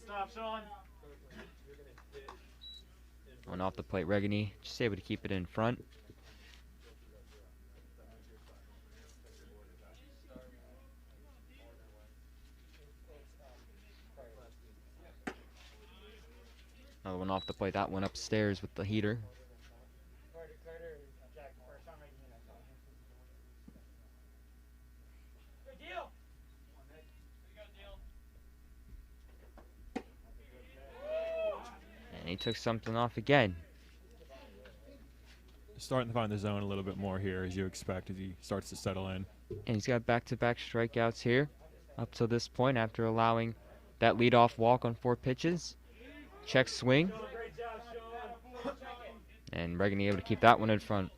Stop, Sean. One off the plate, Regany just able to keep it in front. Another one off the plate, that one upstairs with the heater. And he took something off again. Starting to find the zone a little bit more here, as you expect, as he starts to settle in. And he's got back-to-back strikeouts here up to this point after allowing that leadoff walk on 4 pitches. Check swing. And Regany able to keep that one in front.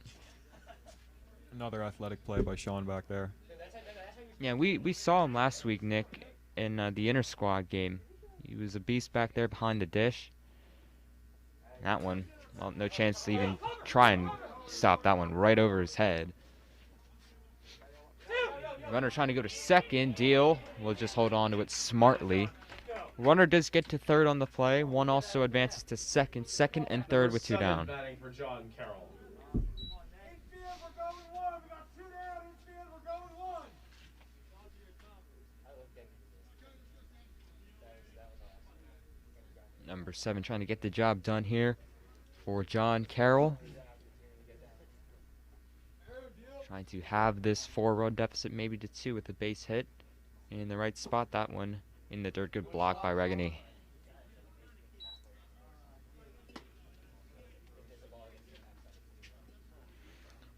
Another athletic play by Sean back there. Yeah, we saw him last week, Nick, in the inter-squad game. He was a beast back there behind the dish. That one, well, no chance to even try and stop that one right over his head. Runner trying to go to second. Deal will just hold on to it smartly. Runner does get to third on the play. One also advances to second. Second and third with 2 Number 7 down. batting for John Carroll. Number 7 trying to get the job done here for John Carroll. Trying to have this 4-run deficit maybe to 2 with a base hit. In the right spot, that one in the dirt. Good block by Regany.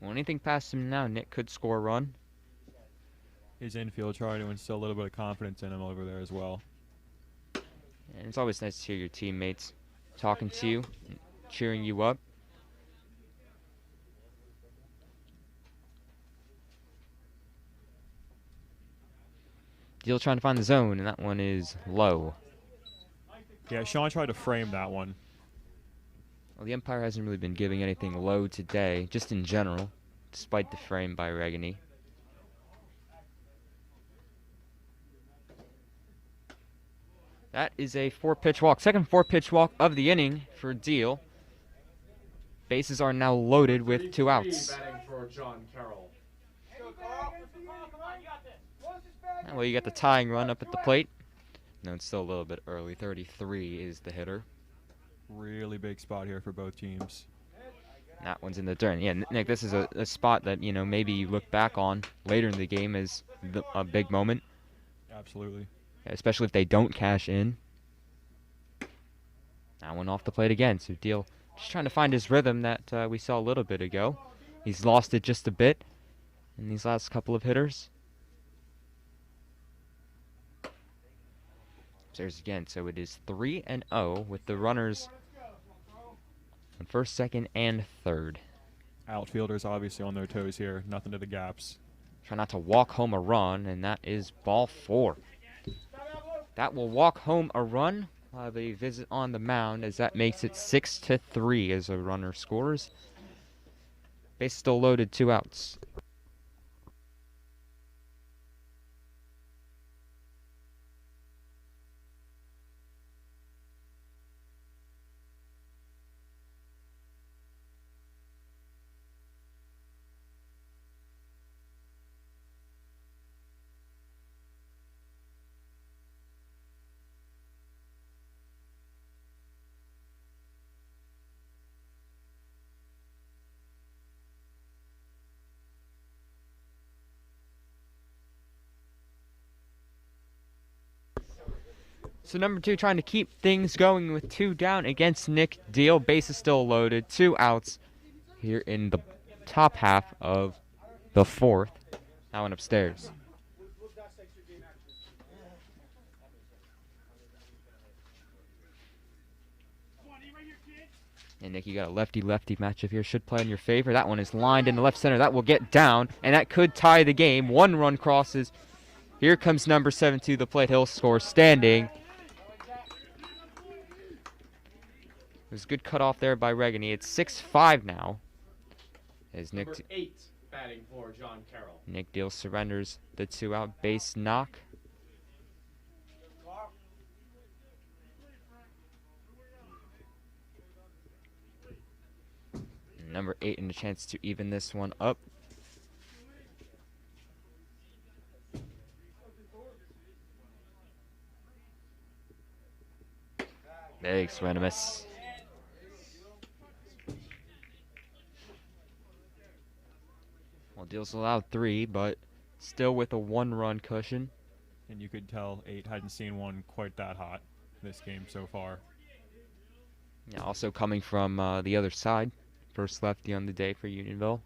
Well, anything past him now, Nick could score a run. His infield trying to instill a little bit of confidence in him over there as well. And it's always nice to hear your teammates talking to you, cheering you up. Deal trying to find the zone, and that one is low. Yeah, Sean tried to frame that one. Well, the umpire hasn't really been giving anything low today, just in general, despite the frame by Regany. That is a 4-pitch walk. Second 4-pitch walk of the inning for Deal. Bases are now loaded with 2 outs. Batting for John Carroll. Well, you got the tying run up at the plate. No, it's still a little bit early. 33 is the hitter. Really big spot here for both teams. That one's in the dirt. Yeah, Nick, this is a spot that, you know, maybe you look back on later in the game as a big moment. Absolutely. Especially if they don't cash in. That one off the plate again. So Deal just trying to find his rhythm that we saw a little bit ago. He's lost it just a bit in these last couple of hitters. There's again, so it is 3-0 with the runners on first, second, and third. Outfielders obviously on their toes here. Nothing to the gaps. Try not to walk home a run, and that is ball 4. That will walk home a run while they visit on the mound, as that makes it 6-3 as a runner scores. Base still loaded, 2 outs. So number 2 trying to keep things going with 2 down against Nick Deal. Base is still loaded. 2 outs here in the top half of the 4th. That one upstairs. And Nick, you got a lefty-lefty matchup here. Should play in your favor. That one is lined in the left center. That will get down, and that could tie the game. 1 run crosses. Here comes number 7 to the plate. He'll score standing. It was a good cutoff there by Regany. It's 6-5 now. As Number 8 batting for John Carroll. Nick Deal surrenders the 2-out base knock. Number 8 in a chance to even this one up. Big swing and a miss. Well, Deal's allowed 3, but still with a 1-run cushion. And you could tell 8 hadn't seen one quite that hot this game so far. Yeah, also coming from the other side. First lefty on the day for Unionville.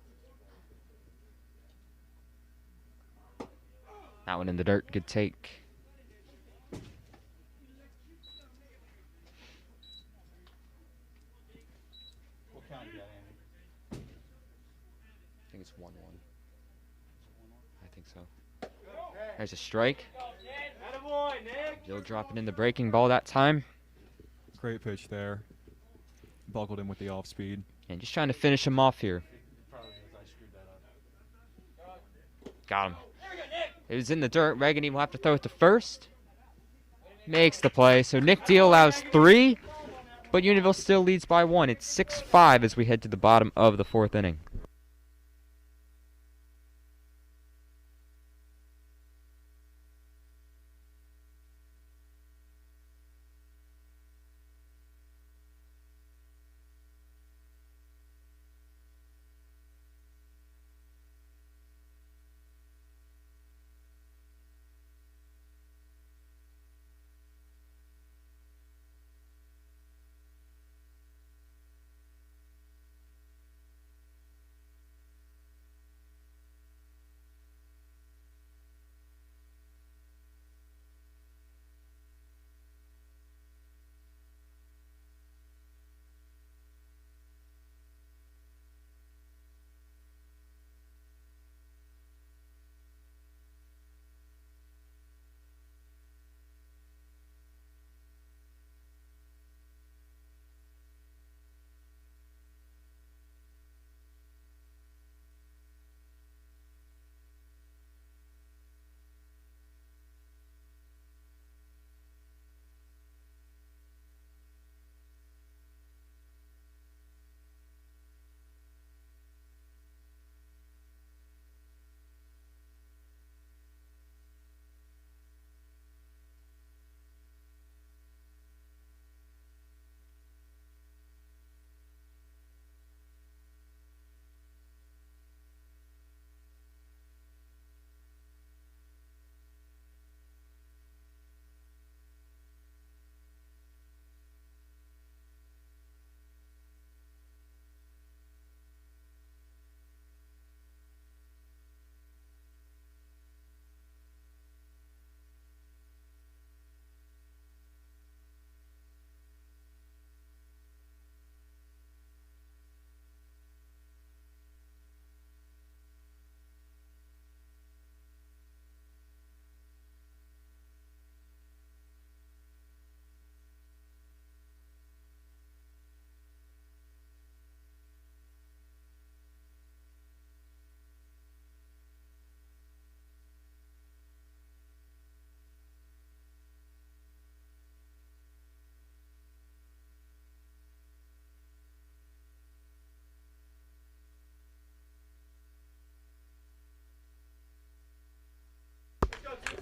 That one in the dirt. Good take. What count you got, Andy? I think it's 1-1. I think so. There's a strike. Deal dropping in the breaking ball that time. Great pitch there. Buckled him with the off speed. And just trying to finish him off here. Probably because I screwed that up. Got him. It was in the dirt. Regany will have to throw it to first. Makes the play. So Nick Deal allows 3, but Unionville still leads by 1. It's 6-5 as we head to the bottom of the 4th inning.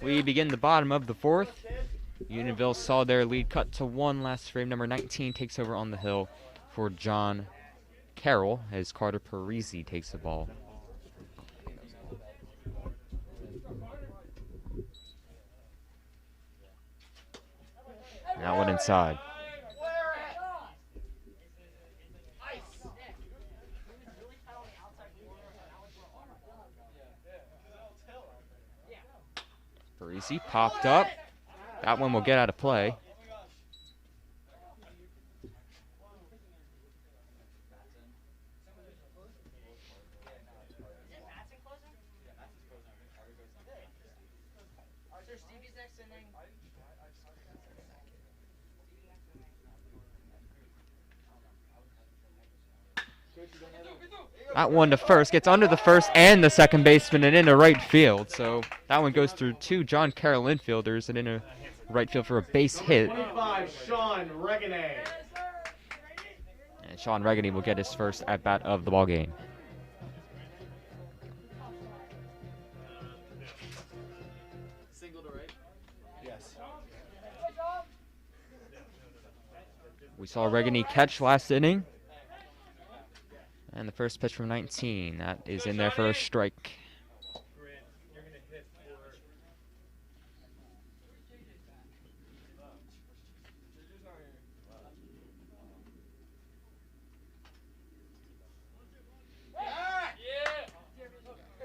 We begin the bottom of the 4th. Unionville saw their lead cut to 1 last frame. Number 19 takes over on the hill for John Carroll as Carter Parisi takes the ball. side. Parisi popped up. That one will get out of play. That one to first, gets under the first and the second baseman and into right field. So that one goes through two John Carroll infielders and into right field for a base hit. 25, Sean Reganay. And Sean Reganay will get his first at-bat of the ball game. Single to right. Yes. We saw Reganay catch last inning. And the first pitch from 19, that is in there for a strike.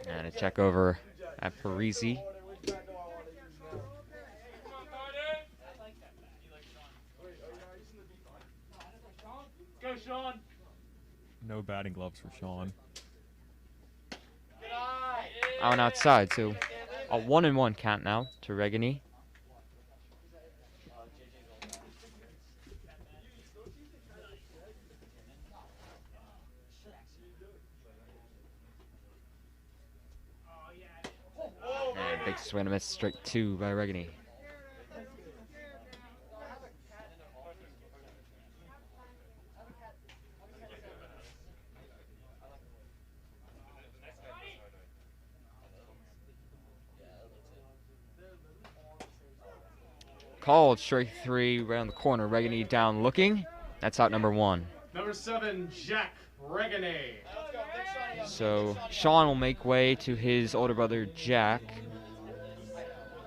And a check over at Parisi. Go, Sean. No batting gloves for Sean. Out outside, so a 1-1 count now to Reganay. And big swing and a miss, strike two by Reganay. Called strike three right on the corner. Reganay down looking. That's out number one. Number 7, Jack Reganay. So Sean will make way to his older brother Jack,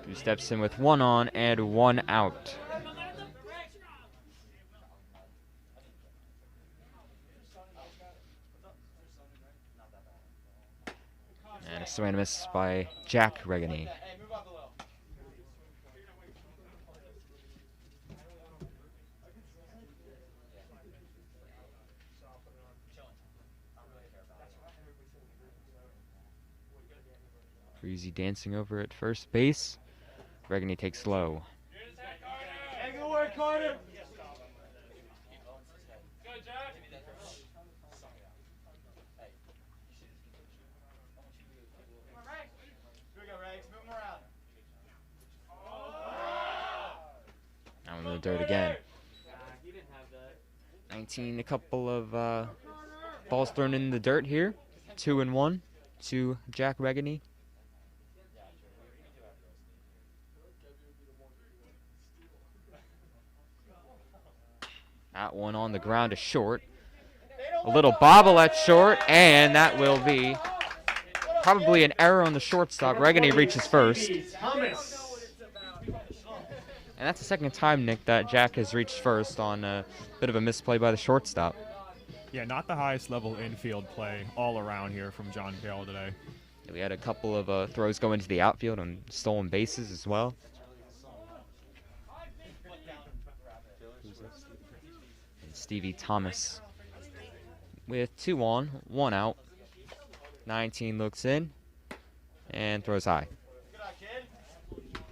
who steps in with 1 on and 1 out. And a swing and a miss by Jack Reganay. Parisi dancing over at first base. Reganay takes low. Hey, good work, Carter. Go, Jack. Here we go, Rags. Move him around. Now in the dirt again. 19, a couple of balls thrown in the dirt here. 2-1 to Jack Reganay. That one on the ground to short. A little bobble at short, and that will be probably an error on the shortstop. Reganay reaches first. And that's the second time, Nick, that Jack has reached first on a bit of a misplay by the shortstop. Yeah, not the highest level infield play all around here from John Carroll today. We had a couple of throws go into the outfield on stolen bases as well. And Stevie Thomas with 2 on, 1 out. 19 looks in and throws high. Good eye, kid.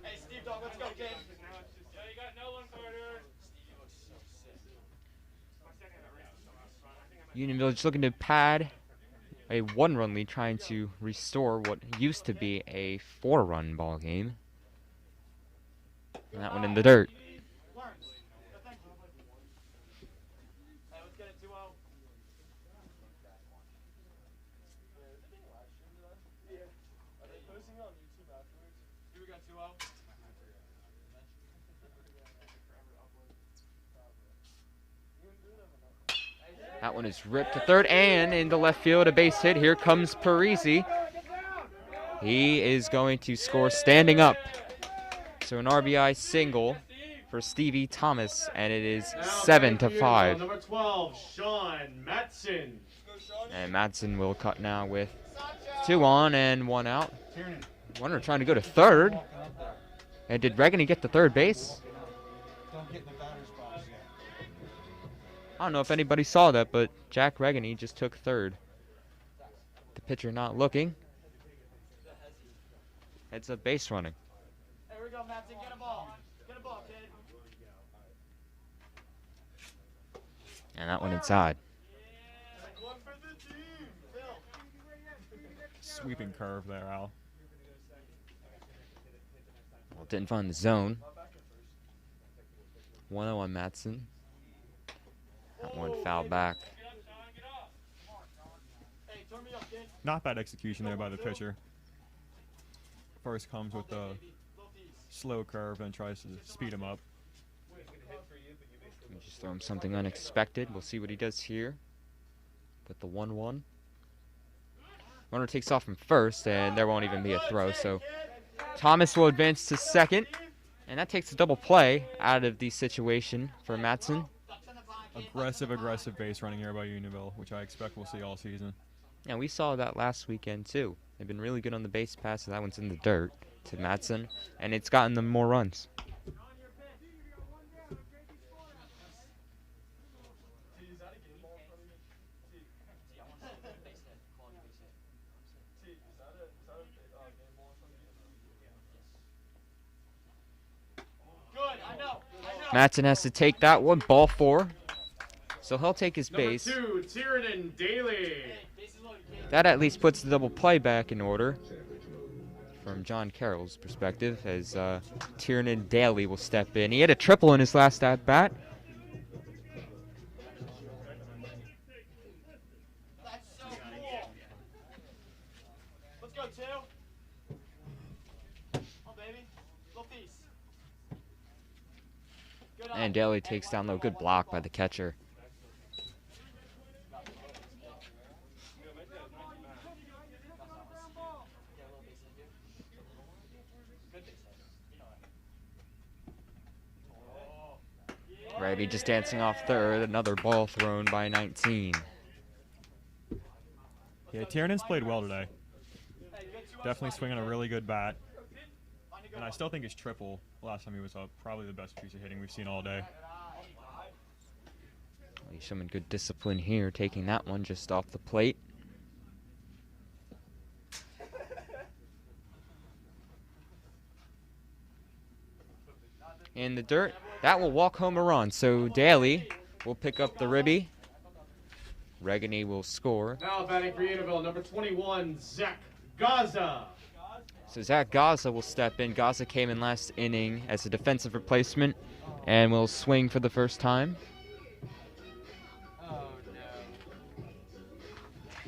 Hey, Steve Dog, let's go, kid. Yeah, you got no one, Carter. Unionville just looking to pad a 1-run lead, trying to restore what used to be a 4-run ball game. And that one in the dirt. That one is ripped to third and into left field, a base hit. Here comes Parisi. He is going to score standing up. So an RBI single for Stevie Thomas, and it is Now 7 to batting for 5. Unionville, number 12, Sean Matson. And Madsen will cut now with 2 on and 1 out. Tiernan. Runner trying to go to third. Walking up there. And did Regany get to third base? Don't get in the batter's box yet. I don't know if anybody saw that, but Jack Regany just took third. The pitcher not looking. Heads up base running. Here we go, Matson. Get a ball. Get a ball, kid. And that one inside. Sweeping curve there, Al. Well, didn't find the zone. 1-0 on Madsen. That one foul back. Not bad execution there by the pitcher. First comes with the slow curve, then tries to speed him up. We just throw him something unexpected. We'll see what he does here with the 1-1. Runner takes off from first, and there won't even be a throw. So Thomas will advance to second, and that takes a double play out of the situation for Madsen. Aggressive base running here by Unionville, which I expect we'll see all season. And we saw that last weekend too. They've been really good on the base pass, so that one's in the dirt to Madsen, and it's gotten them more runs. Madsen has to take that one, ball 4. So he'll take his base. Number 2, Tiernan Daly. That at least puts the double play back in order from John Carroll's perspective, as Tiernan Daly will step in. He had a triple in his last at bat. Let's go, 2. Oh, baby. Little piece. And Daly takes down the good block by the catcher. Raby just dancing off third, another ball thrown by 19. Yeah, Tiernan's played well today. Definitely swinging a really good bat. And I still think his triple last time he was up, probably the best piece of hitting we've seen all day. He's showing good discipline here, taking that one just off the plate. In the dirt, that will walk home a run. So Daly will pick up the ribby. Regany will score. Now batting for Unionville, number 21, Zach Gaza. So Zach Gaza will step in. Gaza came in last inning as a defensive replacement and will swing for the first time. Oh no.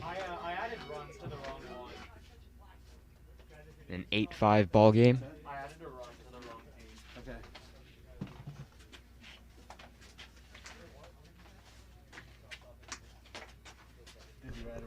I added runs to the wrong one. An 8-5 ball game. I added a run to the wrong team. Okay. Did you add a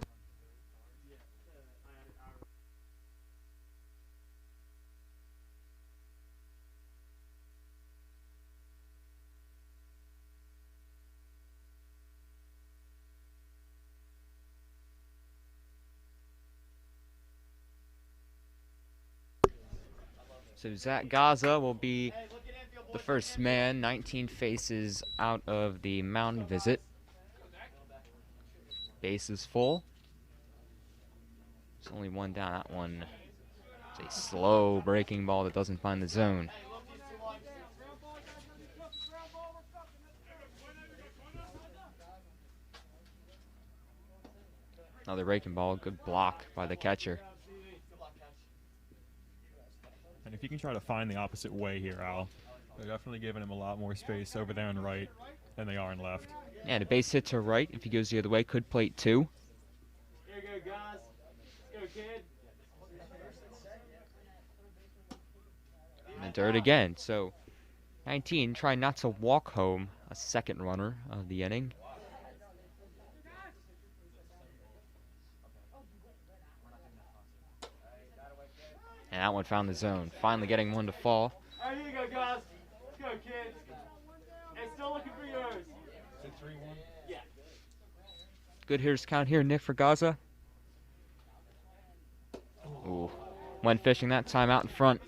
So Zach Gaza will be the first man. 19 faces out of the mound visit. Base is full. There's only one down. That one is a slow breaking ball that doesn't find the zone. Another breaking ball. Good block by the catcher. And if you can try to find the opposite way here, Al, they're definitely giving him a lot more space over there on right than they are in left. Yeah, and a base hit to right. If he goes the other way, could plate 2. Here you go, guys. Let's go, kid. In the dirt again. So 19 trying not to walk home a second runner of the inning. And that one found the zone. Finally getting one to fall. All right, here you go, guys. Let's go, kids. And still looking for yours. Is it 3-1? Yeah. Good hitters count here, Nick for Gaza. Ooh. Went fishing that time out in front.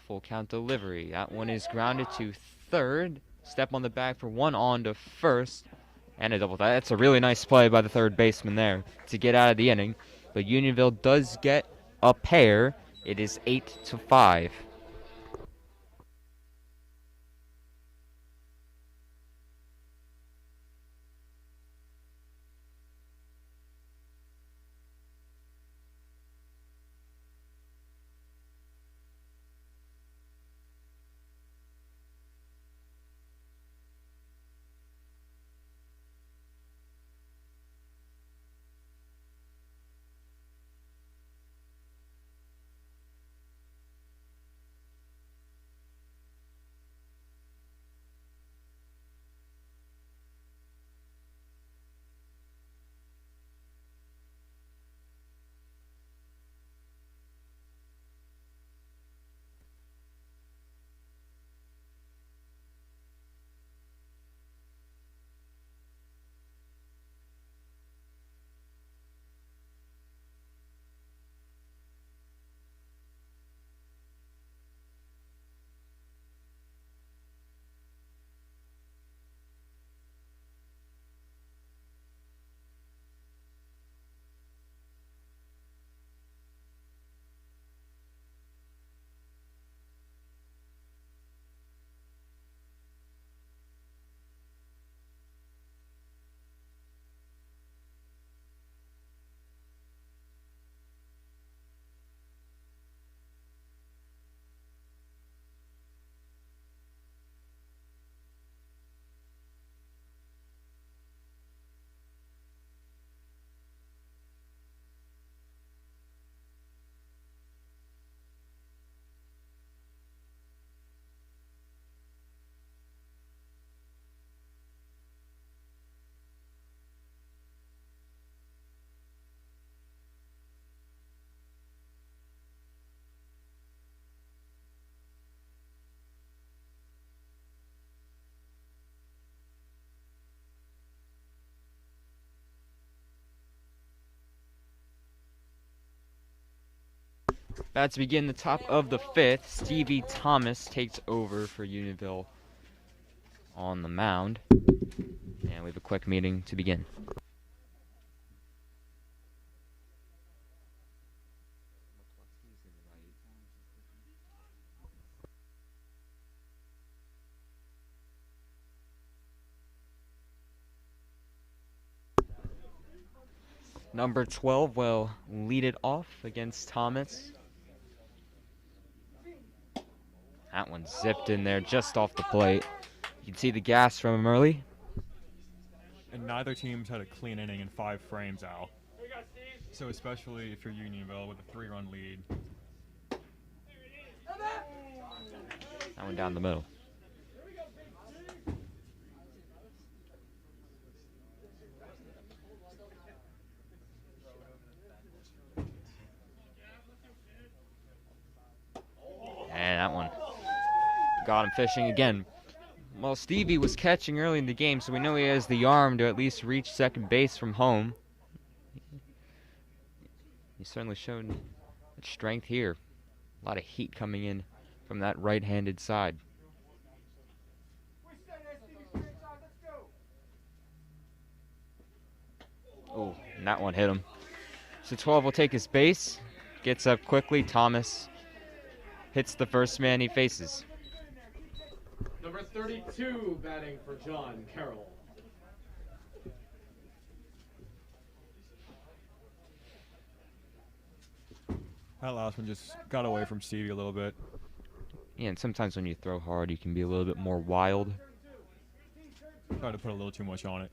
Full count delivery. That one is grounded to third. Step on the bag for one on to first. And a double. That's a really nice play by the third baseman there to get out of the inning. But Unionville does get a pair. It is 8-5. About to begin the top of the fifth. Stevie Thomas takes over for Unionville on the mound. And we have a quick meeting to begin. Number 12 will lead it off against Thomas. That one zipped in there just off the plate. You can see the gas from him early. And neither team's had a clean inning in 5 frames, Al. So especially if you're Unionville with a 3-run lead. That one down the middle. And that one got him fishing again. Well, Stevie was catching early in the game, so we know he has the arm to at least reach second base from home. He certainly showed strength here. A lot of heat coming in from that right-handed side. Oh, and that one hit him. So 12 will take his base. Gets up quickly. Thomas hits the first man he faces. Number 32 batting for John Carroll. That last one just got away from Stevie a little bit. Yeah, and sometimes when you throw hard, you can be a little bit more wild. Tried to put a little too much on it.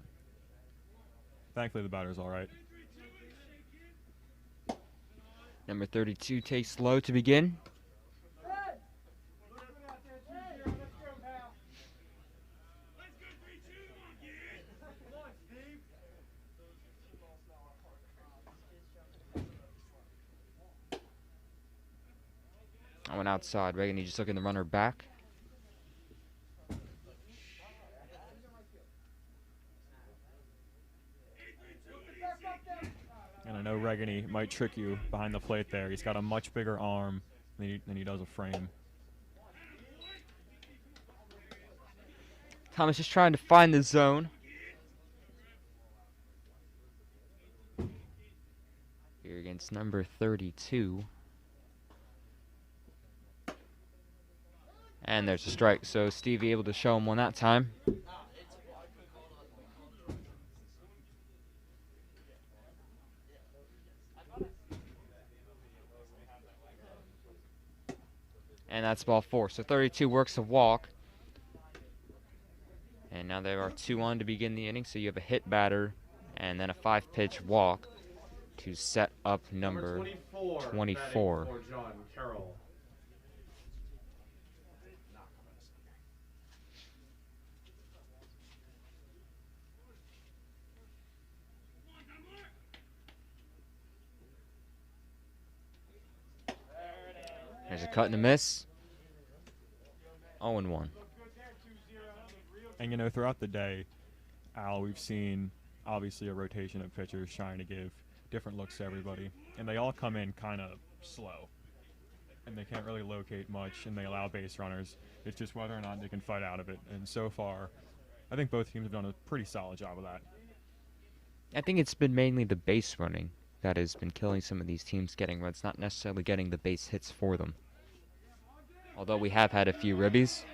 Thankfully, the batter's all right. Number 32 takes low to begin. That one outside. Reagan, just looking the runner back. And I know Regany might trick you behind the plate there. He's got a much bigger arm than he does a frame. Thomas just trying to find the zone. Here against number 32. And there's a strike, so Stevie able to show him one that time. And that's ball 4. So 32 works a walk. And now there are 2 on to begin the inning, so you have a hit batter and then a 5-pitch walk to set up number 24. For John Carroll. There's a cut and a miss. 0-1. And, you know, throughout the day, Al, we've seen obviously a rotation of pitchers trying to give different looks to everybody. And they all come in kind of slow. And they can't really locate much, and they allow base runners. It's just whether or not they can fight out of it. And so far, I think both teams have done a pretty solid job of that. I think it's been mainly the base running that has been killing some of these teams getting runs, not necessarily getting the base hits for them. Although we have had a few ribbies.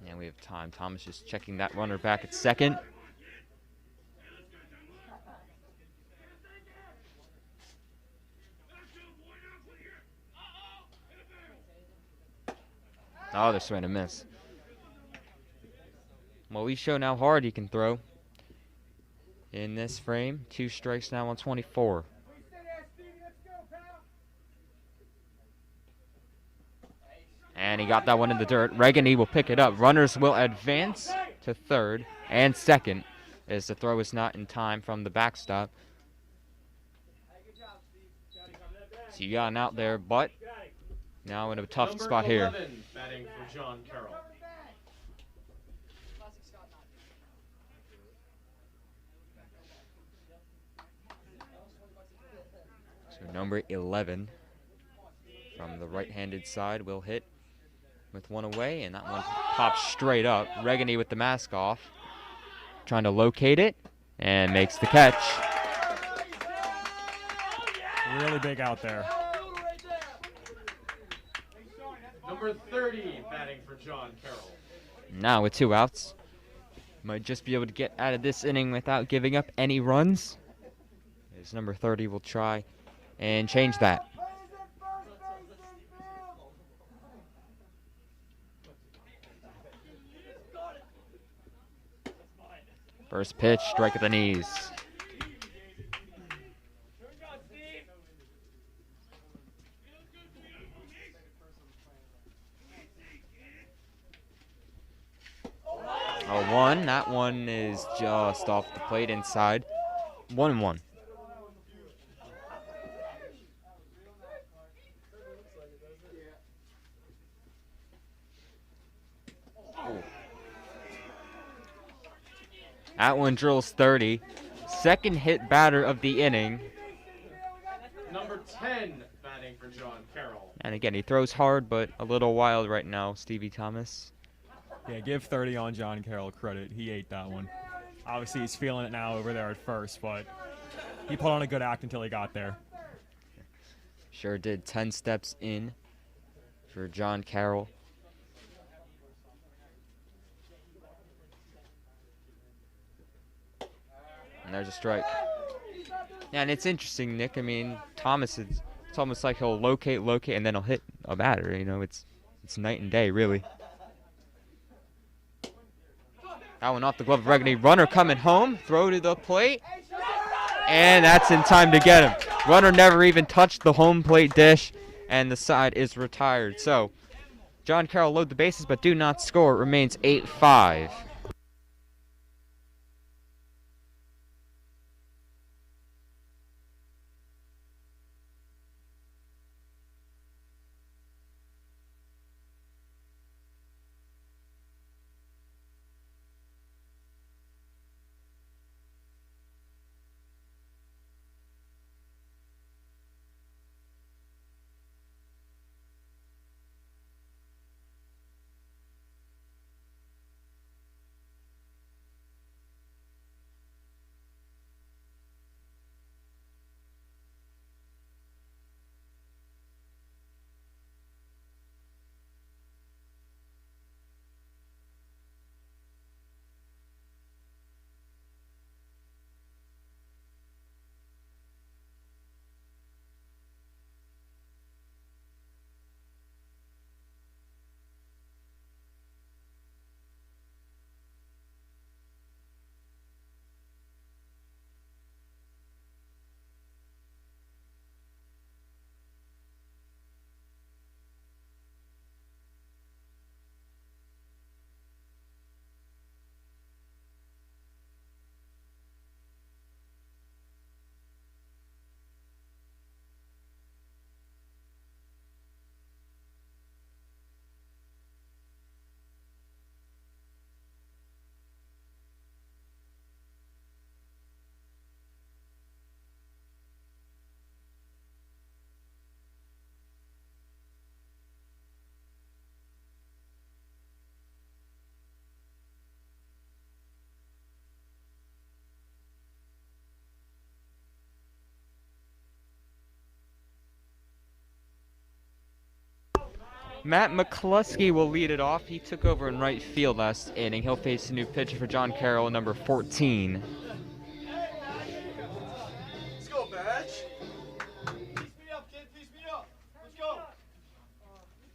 And we have time. Thomas just checking that runner back at second. Oh, they're swing and a miss. Well, we show how hard he can throw in this frame. 2 strikes now on 24. And he got that one in the dirt. Regany will pick it up. Runners will advance to third and second as the throw is not in time from the backstop. So you got an out there, but now in a tough Number spot here. 11 batting for John Carroll. So number 11 from the right-handed side will hit with one away, and that one pops straight up. Regany with the mask off, trying to locate it, and makes the catch. Really big out there. Number 30 batting for John Carroll. Now with 2 outs, might just be able to get out of this inning without giving up any runs. As number 30 will try and change that. First pitch, strike at the knees. Oh, 1. That one is just off the plate inside. 1-1. That one drills 30. Second hit batter of the inning. Number 10 batting for John Carroll. And again, he throws hard, but a little wild right now, Stevie Thomas. Yeah, give 30 on John Carroll credit. He ate that one. Obviously, he's feeling it now over there at first, but he put on a good act until he got there. Sure did. 10 steps in for John Carroll. And there's a strike. Yeah, and it's interesting, Nick. I mean, Thomas, it's almost like he'll locate, and then he'll hit a batter. You know, it's night and day, really. That one off the glove of Regany. Runner coming home. Throw to the plate. And that's in time to get him. Runner never even touched the home plate dish, and the side is retired. So John Carroll load the bases but do not score. It remains 8-5. Matt McCluskey will lead it off. He took over in right field last inning. He'll face a new pitcher for John Carroll, number 14. Let's go, Badge. Piece me up, kid. Piece me up. Let's go.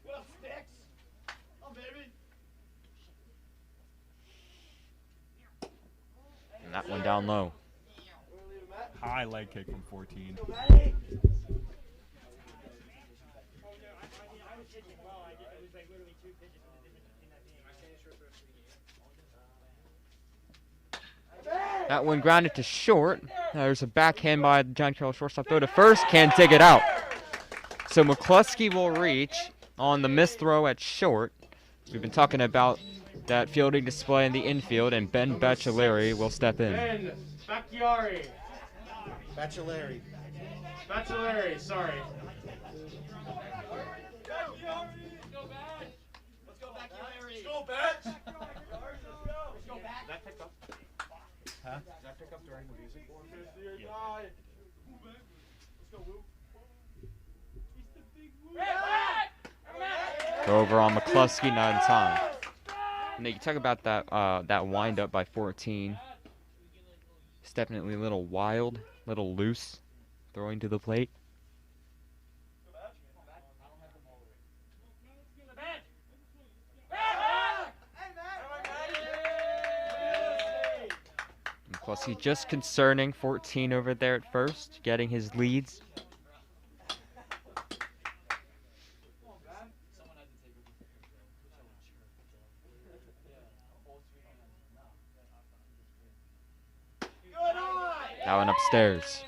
What up, Sticks? Oh, baby. And that one down low. High leg kick from 14. That one grounded to short. There's a backhand by John Carroll shortstop. Throw to first, can't dig it out. So McCluskey will reach on the missed throw at short. We've been talking about that fielding display in the infield, and Ben Baccelleri will step in. Ben Bacchiari. Bachelary. Bachelari, sorry. Let's go, Badge. That pick up. Huh? Does that pick up during the music? Yeah. Let's go, Woo. Go over on McCluskey, not in time. And you talk about that wind up by 14. It's definitely a little wild, little loose, throwing to the plate. McCluskey just concerning 14 over there at first, getting his leads. That one upstairs.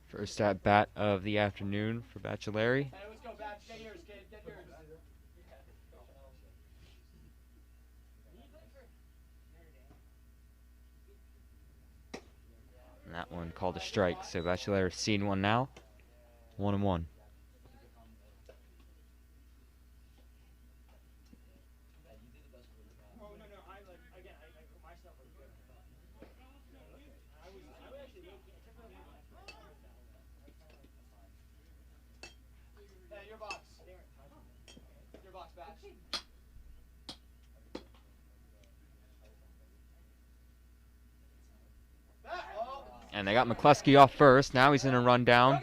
First at bat of the afternoon for Baccelleri. And that one called a strike, so Bacceleri's seen one now. 1-1. And they got McCluskey off first. Now he's in a run down.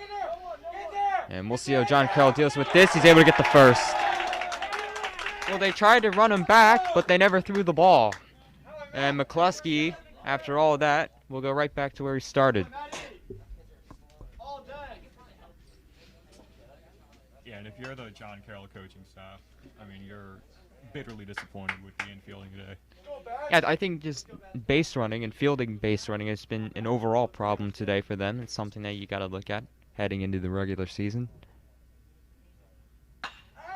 And we'll see how John Carroll deals with this. He's able to get the first. Well, they tried to run him back, but they never threw the ball. And McCluskey, after all of that, will go right back to where he started. Yeah, and if you're the John Carroll coaching staff, I mean, you're bitterly disappointed with the infielding today. Yeah, I think just base running and fielding base running has been an overall problem today for them. It's something that you got to look at heading into the regular season.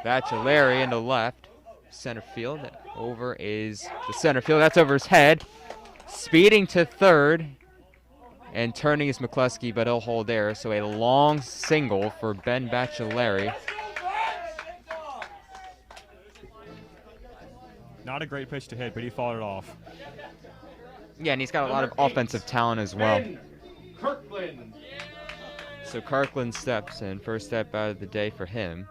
Bachelari into left, center field. Over is the center field. That's over his head. Speeding to third and turning is McCluskey, but he'll hold there. So a long single for Ben Bachelari. Not a great pitch to hit, but he fought it off. Yeah, and he's got a lot of offensive talent as well. Ben Kirkland. So Kirkland steps in. First step out of the day for him.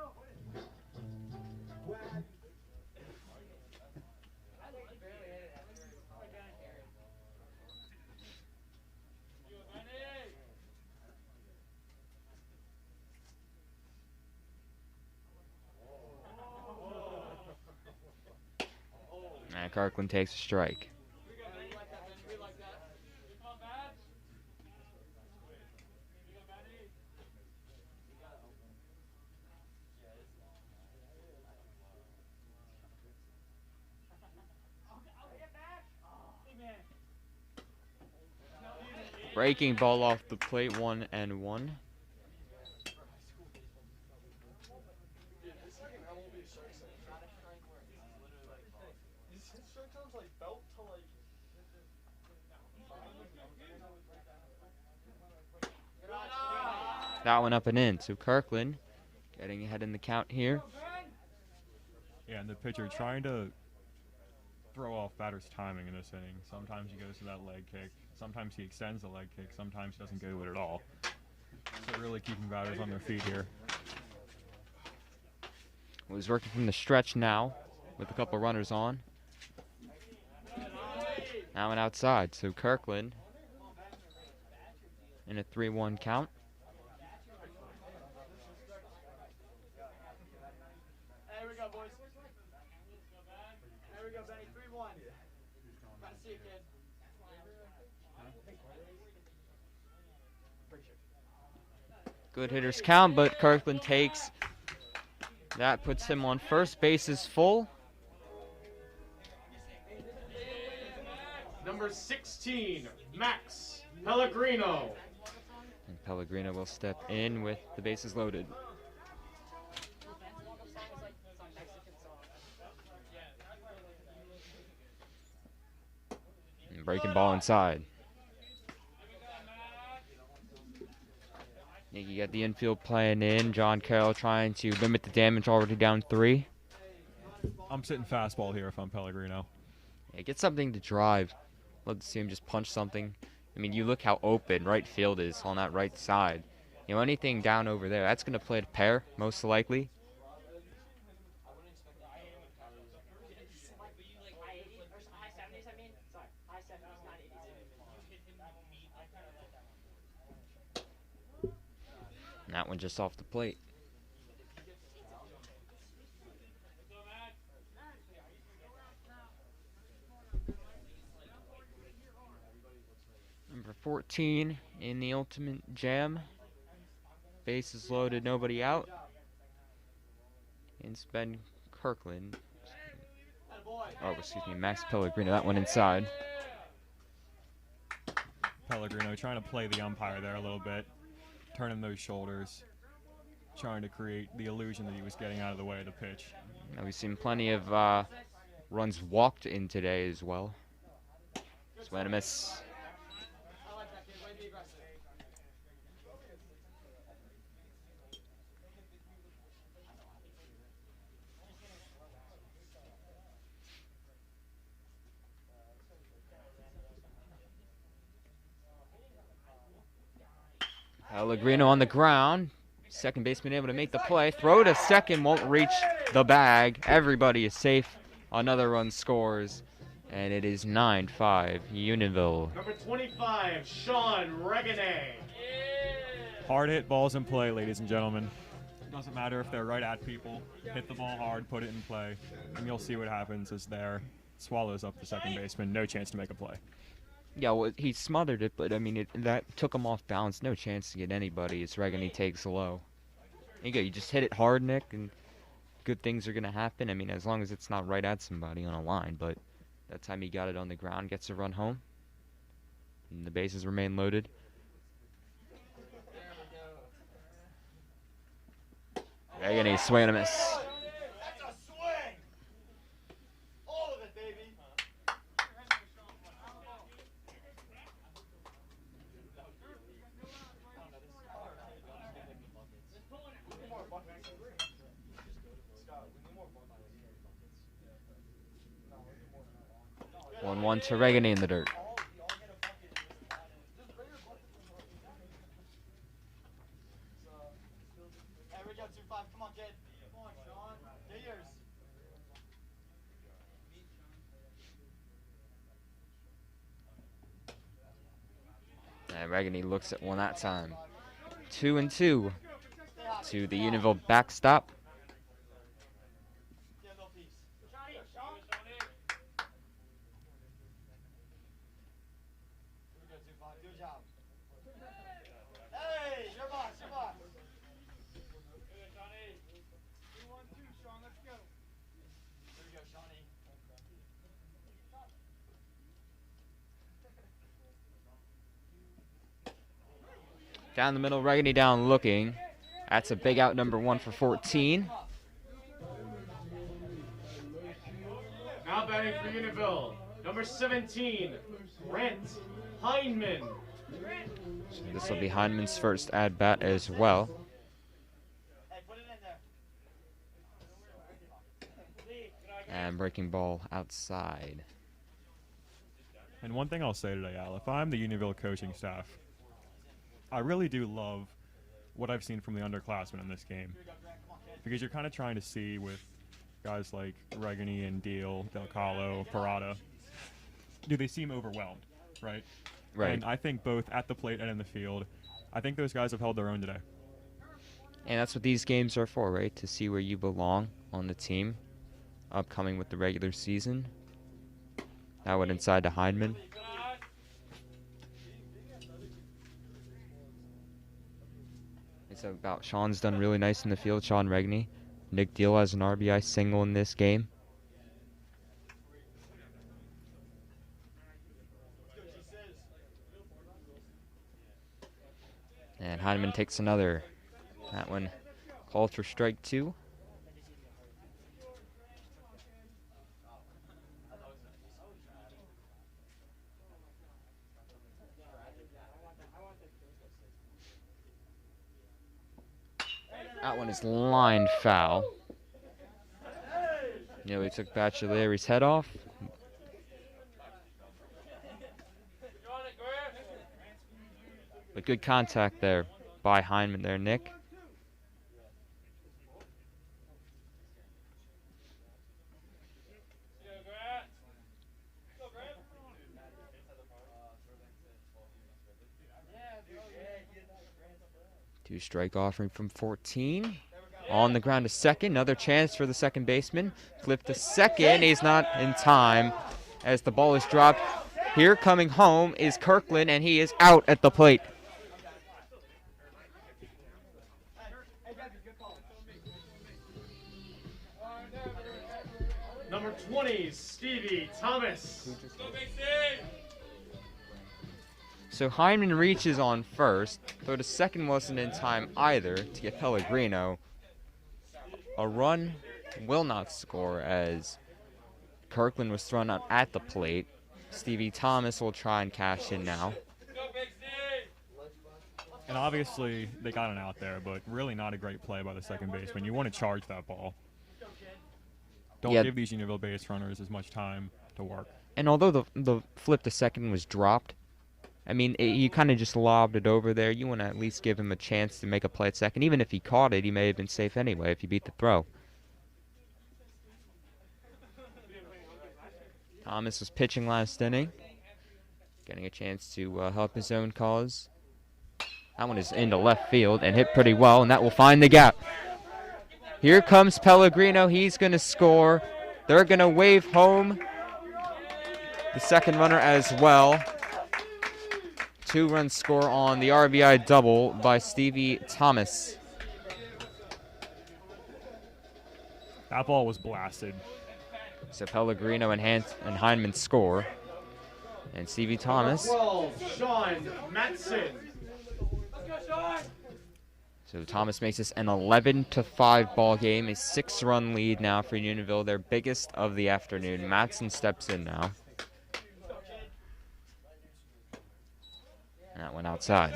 And Kirkland takes a strike. Breaking ball off the plate, 1-1. That one up and in. So Kirkland getting ahead in the count here. Yeah, and the pitcher trying to throw off batter's timing in this inning. Sometimes he goes to that leg kick. Sometimes he extends the leg kick. Sometimes he doesn't go to it at all. So really keeping batters on their feet here. Well, he's working from the stretch now with a couple runners on. Now and outside. So Kirkland in a 3-1 count. There we go, boys. There we go, Benny. 3-1. Gotta see it, kid. Good hitters count, but Kirkland takes. That puts him on first. Base is full. Number 16, Max Pellegrino. And Pellegrino will step in with the bases loaded. And breaking ball inside. You got the infield playing in. John Carroll trying to limit the damage, already down 3. I'm sitting fastball here if I'm Pellegrino. Yeah, get something to drive. Love to see him just punch something. I mean, you look how open right field is on that right side. You know, anything down over there, that's going to play to pair, most likely. And that one just off the plate. Number 14 in the ultimate jam. Bases loaded, nobody out. And it's Ben Kirkland. Oh, excuse me, Max Pellegrino. That one inside. Pellegrino trying to play the umpire there a little bit, turning those shoulders, trying to create the illusion that he was getting out of the way of the pitch. Now we've seen plenty of runs walked in today as well. Swing and a miss. Pellegrino on the ground. Second baseman able to make the play. Throw to second, won't reach the bag. Everybody is safe. Another run scores. And it is 9-5 Unionville. Number 25, Sean Reganet. Hard hit balls in play, ladies and gentlemen. Doesn't matter if they're right at people. Hit the ball hard, put it in play, and you'll see what happens as there swallows up the second baseman. No chance to make a play. Yeah, well, he smothered it, but I mean, that took him off balance. No chance to get anybody as Reganet takes low. There you go. You just hit it hard, Nick, and good things are going to happen. I mean, as long as it's not right at somebody on a line. But that time he got it on the ground, gets a run home. And the bases remain loaded. Regani swing and a miss. That's a swing! All of it, baby! One to Regani in the dirt. Come on, kid. Come on, Sean. Get yours. And Regani looks at one that time. 2-2 to the Unionville backstop. Good job. Hey, your boss, your boss. Down the middle, Regani down looking. That's a big out, number 1 for 14. Now batting for Unionville, number 17, Brent Heineman. This will be Heineman's first at bat as well. Hey, put it in there. And breaking ball outside. And one thing I'll say today, Al, if I'm the Unionville coaching staff, I really do love what I've seen from the underclassmen in this game. Because you're kind of trying to see with guys like Regani and Deal, Del Calo, Parada, do they seem overwhelmed, right? Right. And I think both at the plate and in the field, I think those guys have held their own today. And that's what these games are for, right? To see where you belong on the team. Upcoming with the regular season. That went inside to Heineman. It's about Sean's done really nice in the field, Sean Regani. Nick Deal has an RBI single in this game. And Heineman takes another. That one called for strike 2. That one is lined foul. Nearly took Bachelari's head off. But good contact there by Heineman there, Nick. Two strike offering from 14. On the ground to second. Another chance for the second baseman. Flip to second. He's not in time as the ball is dropped. Here coming home is Kirkland, and he is out at the plate. Number 20, Stevie Thomas. So Heineman reaches on first, though the second wasn't in time either to get Pellegrino. A run will not score as Kirkland was thrown out at the plate. Stevie Thomas will try and cash in now. And obviously, they got an out there, but really not a great play by the second baseman. You want to charge that ball. Don't Yeah. give these Unionville base runners as much time to work. And although the flip to second was dropped, I mean, you kind of just lobbed it over there. You want to at least give him a chance to make a play at second. Even if he caught it, he may have been safe anyway if he beat the throw. Thomas was pitching last inning. Getting a chance to help his own cause. That one is into left field and hit pretty well, and that will find the gap. Here comes Pellegrino. He's going to score. They're going to wave home the second runner as well. 2-run score on the RBI double by Stevie Thomas. That ball was blasted. So Pellegrino and Heineman score. And Stevie Thomas. Number 12, Sean Matson. So Thomas makes this an 11-5 ball game, a 6-run lead now for Unionville, their biggest of the afternoon. Matson steps in now. And that went outside.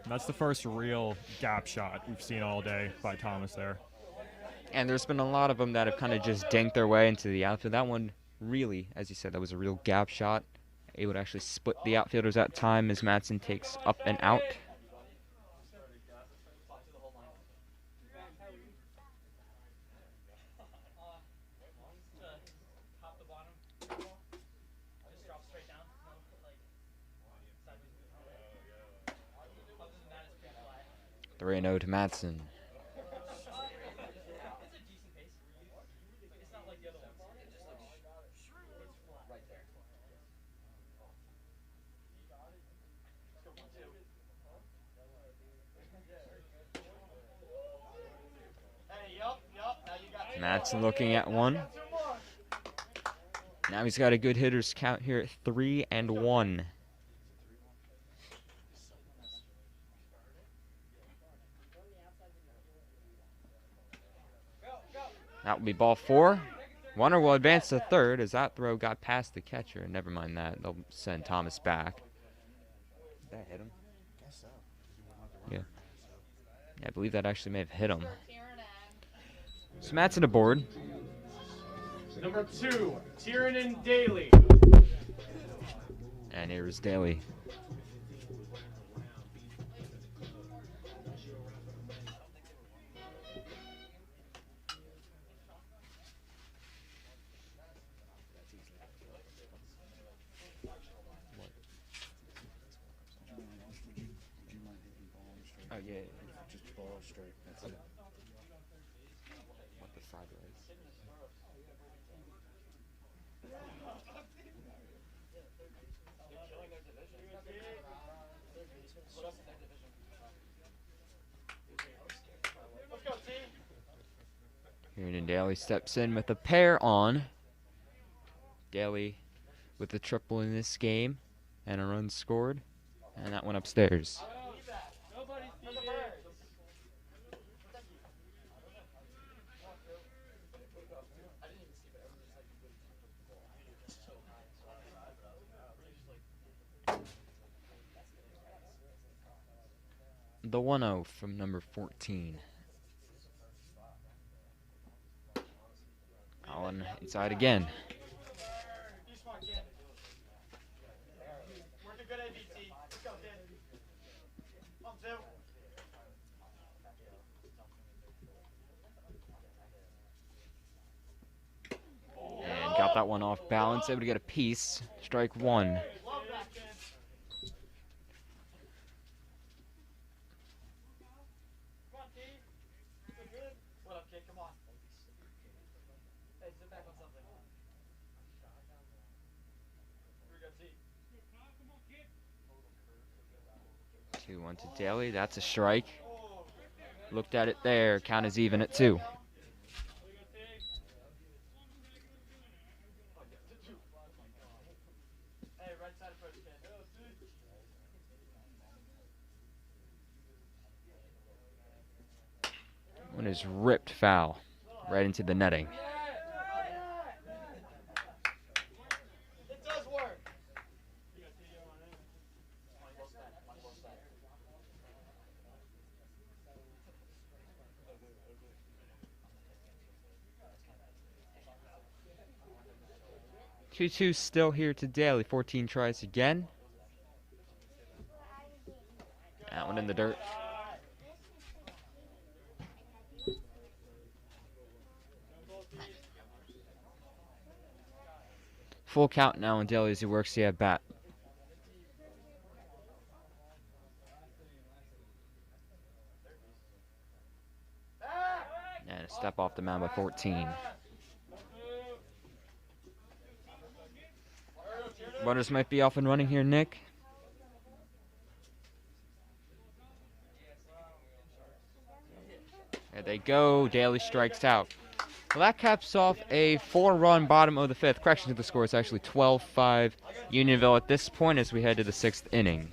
That's the first real gap shot we've seen all day by Thomas there. And there's been a lot of them that have kind of just dinked their way into the outfield. That one really, as you said, that was a real gap shot. Able to actually split the outfielders at time as Matson takes up and out. The 3-0 to Matson. Matson looking at one. Now he's got a good hitter's count here at 3-1. That will be ball 4. Runner will advance to third as that throw got past the catcher. Never mind that. They'll send Thomas back. Did that hit him? Yeah. I believe that actually may have hit him. So Matson aboard. Number 2, Tiernan Daly. And here is Daly. Oh, yeah. Just ball straight. That's it. What the sideways? Kieran Daly steps in with a pair on. Daly with a triple in this game and a run scored. And that went upstairs. The 1-0 from number 14. Colin inside again. And got that one off balance, able to get a piece. Strike 1. Two, 1 to Daly. That's a strike. Looked at it there. Count is even at 2. One is ripped foul right into the netting. It does work. 2-2 still here to Daly. 14 tries again. That one in the dirt. Full count now on Daly as he works the at-bat. And a step off the mound by 14. Runners might be off and running here, Nick. Yeah, they they go. Daly strikes out. Well, that caps off a 4-run bottom of the 5th. Correction to the score. It's actually 12-5 Unionville at this point as we head to the 6th inning.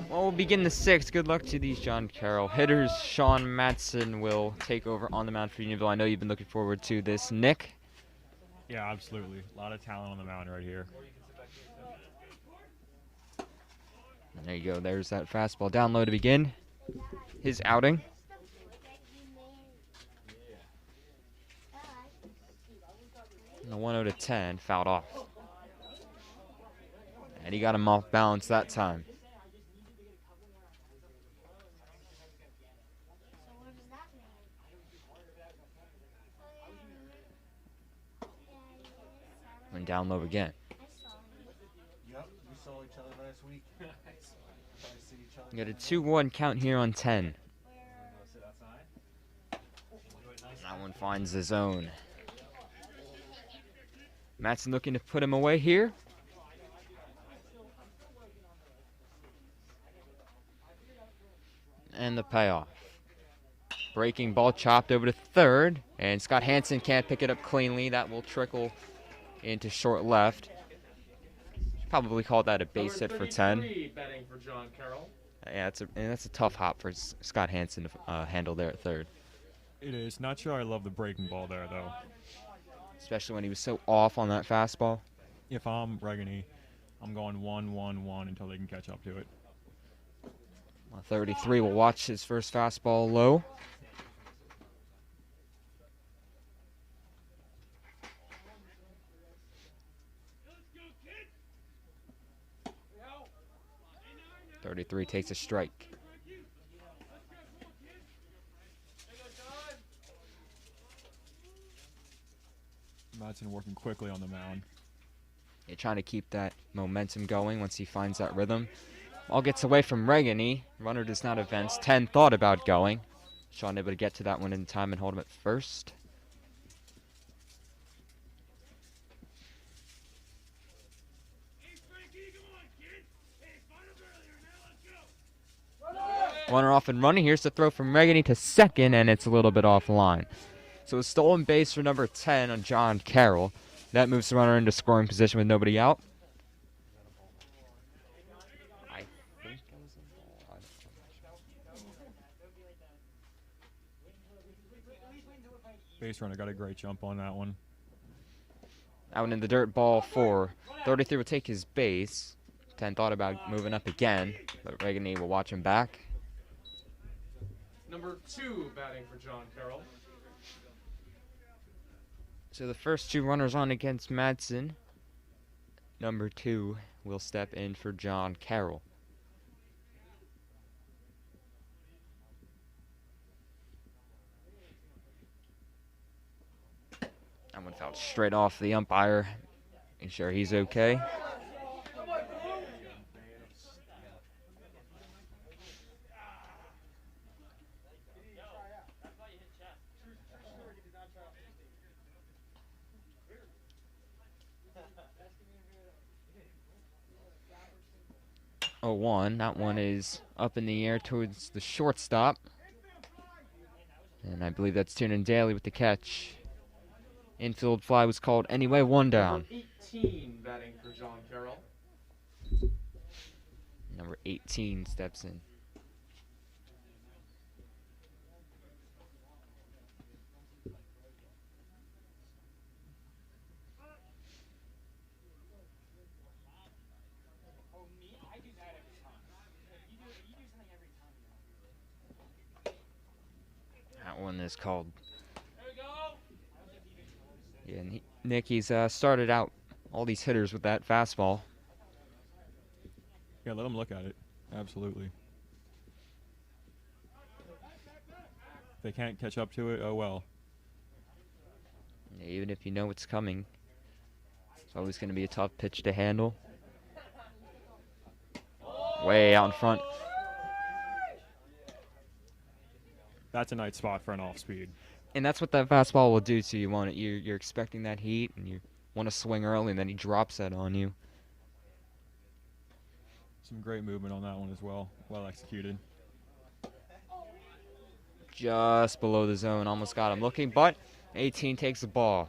Well, we'll begin the 6th. Good luck to these John Carroll hitters. Sean Matson will take over on the mound for Unionville. I know you've been looking forward to this, Nick. Yeah, absolutely. A lot of talent on the mound right here. And there you go. There's that fastball down low to begin his outing. And the 1-0 to 10 fouled off. And he got him off balance that time. And down low again. Yep, we saw each other last week. We got a 2-1 count here on 10. That one finds the zone. Matson looking to put him away here. And the payoff. Breaking ball chopped over to third. And Scott Hansen can't pick it up cleanly. That will trickle into short left. Probably call that a base hit for 10. Betting for John Carroll. Yeah, that's a tough hop for Scott Hansen to handle there at third. It is. Not sure I love the breaking ball there, though. Especially when he was so off on that fastball. If I'm Regany, I'm going 1-1-1 until they can catch up to it. 33 will watch his first fastball low. .33 takes a strike. Matson working quickly on the mound. Yeah, trying to keep that momentum going once he finds that rhythm. Ball gets away from Regany. Runner does not advance. 10 thought about going. Sean able to get to that one in time and hold him at first. Runner off and running. Here's the throw from Regany to second, and it's a little bit offline. So a stolen base for number 10 on John Carroll. That moves the runner into scoring position with nobody out. Base runner got a great jump on that one. Out in the dirt, ball 4. 33 will take his base. 10 thought about moving up again, but Regani will watch him back. Number 2 batting for John Carroll. So the first 2 runners on against Madsen. Number 2 will step in for John Carroll. That one fell straight off the umpire. Make sure he's okay. Oh, 1. That one is up in the air towards the shortstop. And I believe that's Tiernan Daly with the catch. Infield fly was called anyway, 1 down. Number 18 batting for John Carroll. Number 18 steps in. That one is called. Yeah, and Nick, he's started out all these hitters with that fastball. Yeah, let him look at it. Absolutely. If they can't catch up to it, oh well. Yeah, even if you know it's coming, it's always going to be a tough pitch to handle. Way out in front. That's a nice spot for an off-speed. And that's what that fastball will do to you. You're expecting that heat, and you want to swing early, and then he drops that on you. Some great movement on that one as well. Well executed. Just below the zone, almost got him looking, but 18 takes the ball.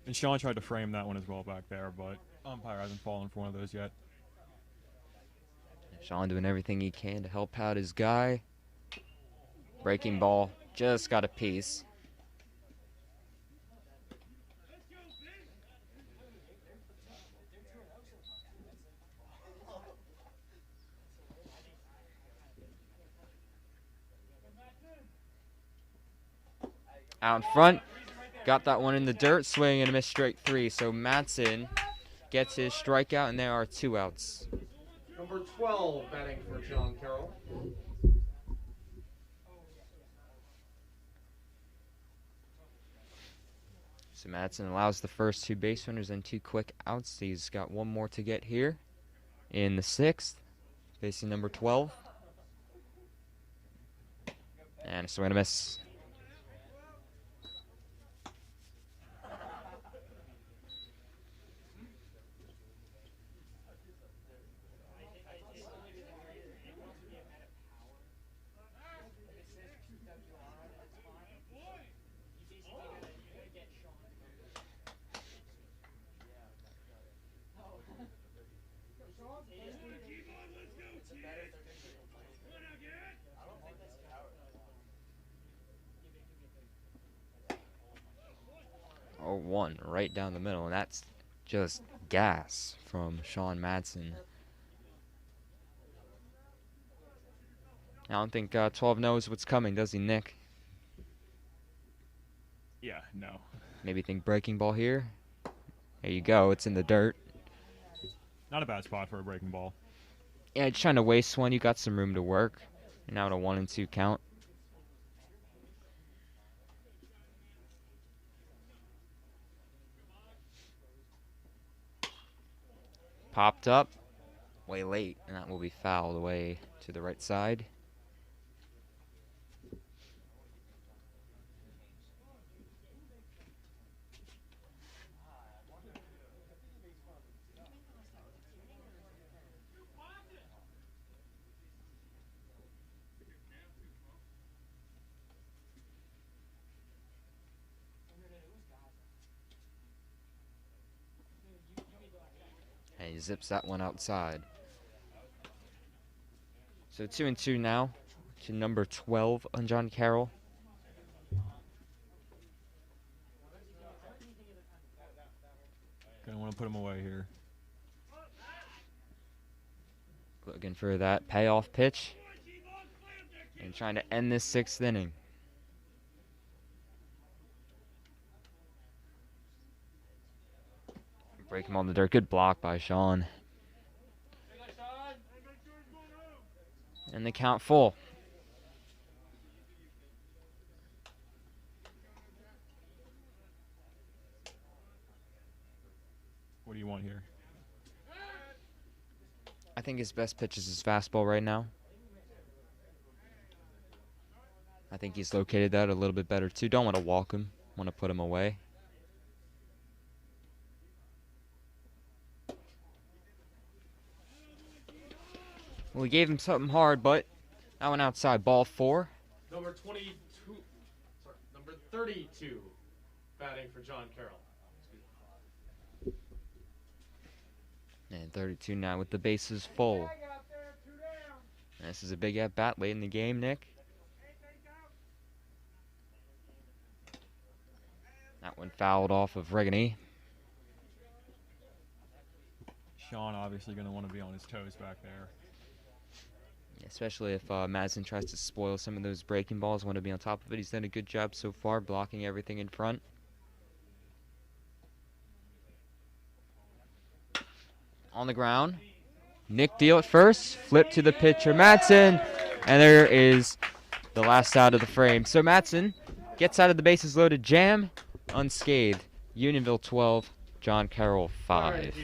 And Sean tried to frame that one as well back there, but umpire hasn't fallen for one of those yet. Sean doing everything he can to help out his guy. Breaking ball, just got a piece. Out in front, got that one in the dirt, swing and a miss, straight 3. So Madsen gets his strikeout, and there are 2 outs. Number 12 batting for John Carroll. So Madsen allows the first 2 base runners and 2 quick outs. He's got 1 more to get here in the 6th, facing number 12. And a swing and a miss. Oh, 1 right down the middle, and that's just gas from Sean Madsen. I don't think 12 knows what's coming, does he, Nick? Yeah, no. Maybe think breaking ball here. There you go, it's in the dirt. Not a bad spot for a breaking ball. Yeah, just trying to waste one. You got some room to work. You're now at a 1 and 2 count. Popped up way late, and that will be fouled away to the right side. And he zips that one outside. So 2 and 2 now to number 12 on John Carroll. put him away here. Looking for that payoff pitch and trying to end this 6th inning. Break him on the dirt. Good block by Sean. And the count full. What do you want here? I think his best pitch is his fastball right now. I think he's located that a little bit better too. Don't want to walk him. Want to put him away. Well, we gave him something hard, but that one outside. Ball 4. Number 22, sorry, number 32, batting for John Carroll. And 32 now with the bases full. And this is a big at-bat late in the game, Nick. That one fouled off of Regany. Sean obviously going to want to be on his toes back there. Especially if Madsen tries to spoil some of those breaking balls. Want to be on top of it. He's done a good job so far blocking everything in front. On the ground. Nick Deal at first. Flip to the pitcher, Madsen. And there is the last out of the frame. So Madsen gets out of the bases loaded jam unscathed. Unionville 12, John Carroll 5.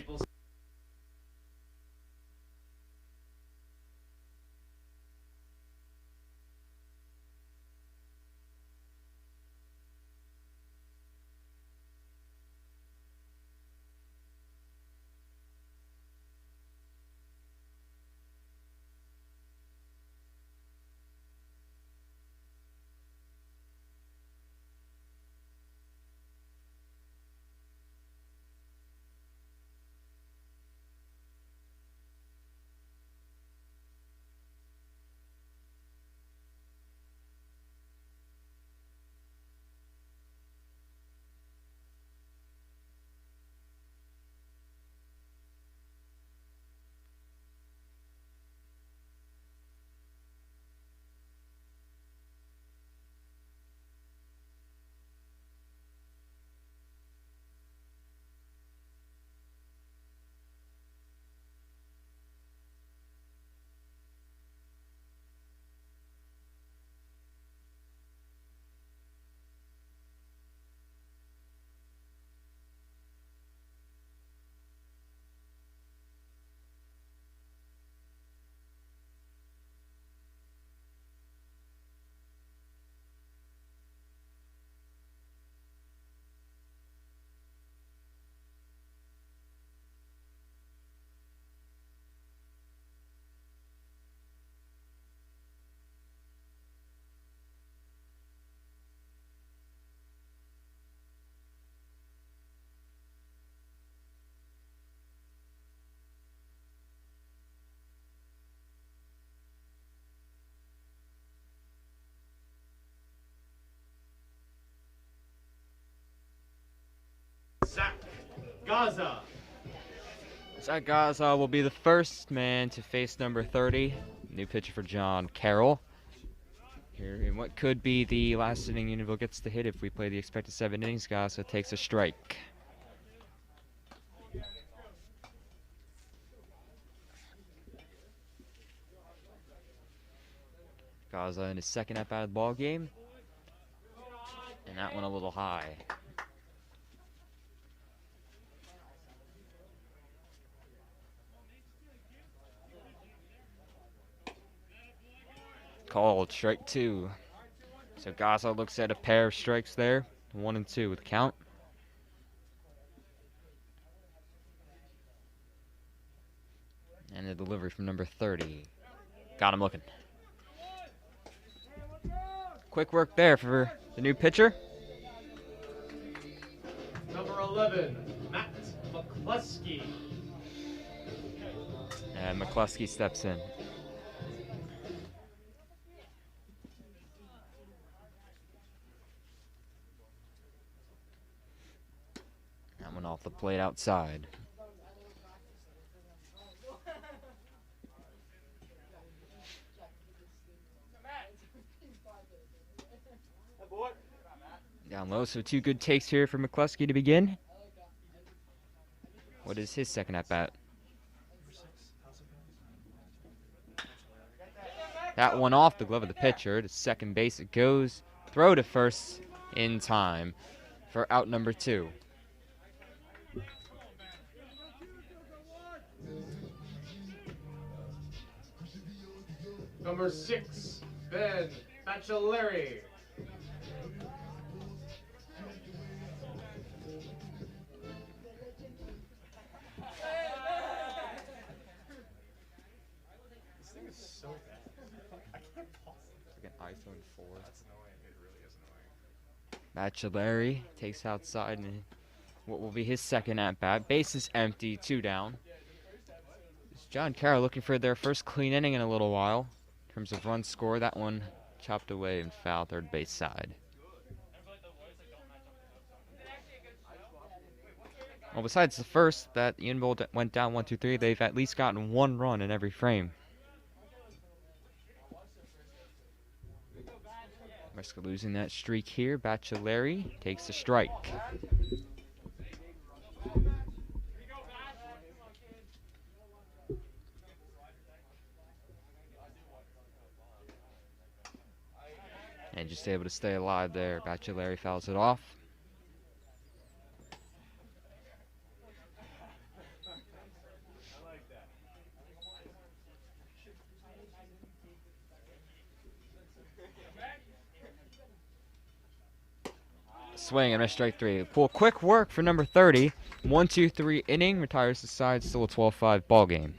Zach Gaza. Zach Gaza will be the first man to face number 30. New pitcher for John Carroll. Here in what could be the last inning Unionville gets to hit if we play the expected 7 innings. Gaza takes a strike. Gaza in his second at bat of the ball game. And that one a little high. Called strike 2. So Gaza looks at a pair of strikes there. 1 and 2 with the count. And the delivery from number 30. Got him looking. Quick work there for the new pitcher. Number 11, Matt McCluskey. And McCluskey steps in. That one off the plate outside. Down low, so 2 good takes here for McCluskey to begin. What is his second at bat? That one off the glove of the pitcher. To second base it goes. Throw to first in time for out number 2. Number 6, Ben Bachelari. This thing is so bad. I can't pause it. Like an iPhone 4. That's annoying. It really is annoying. Bachelari takes outside and what will be his second at bat. Base is empty, 2 down. It's John Carroll looking for their first clean inning in a little while. In terms of run score, that one chopped away and foul third base side. Well, besides the first, that Unionville went down 1-2-3, they've at least gotten 1 run in every frame. Risk of losing that streak here. Bachelari takes a strike. And just able to stay alive there. Bachelari fouls it off. Swing and a strike 3. Pull quick work for number 30. 1-2-3 inning. Retires the side. Still a 12-5 ball game.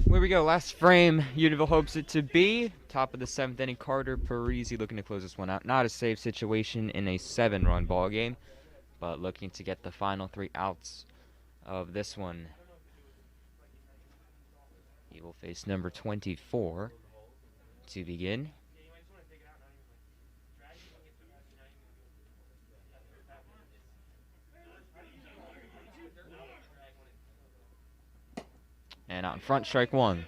Here we go, last frame. Unionville hopes it to be. Top of the 7th inning, Carter Parisi looking to close this one out. Not a safe situation in a 7-run ball game, but looking to get the final 3 outs of this one. He will face number 24 to begin. And out in front, strike 1.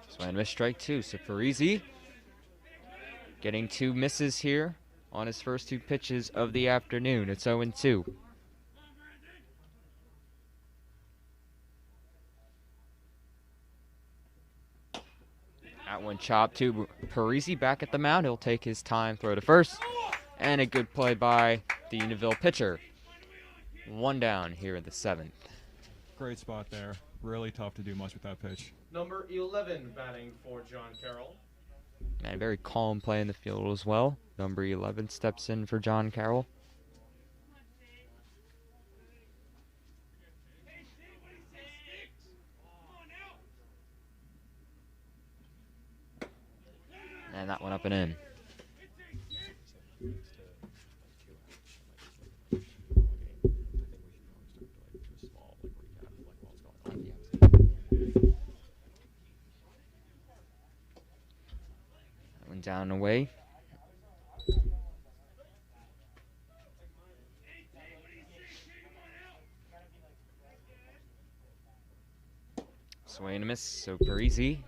Swing and miss, strike 2. So Parisi getting 2 misses here on his first 2 pitches of the afternoon. It's 0-2. That one chopped to Parisi back at the mound. He'll take his time, throw to first. And a good play by the the Unionville pitcher. 1 down here in the 7th. Great spot there. Really tough to do much with that pitch. Number 11 batting for John Carroll. And very calm play in the field as well. Number 11 steps in for John Carroll. And that one up and in. That one down and away. Swing and a miss, super easy.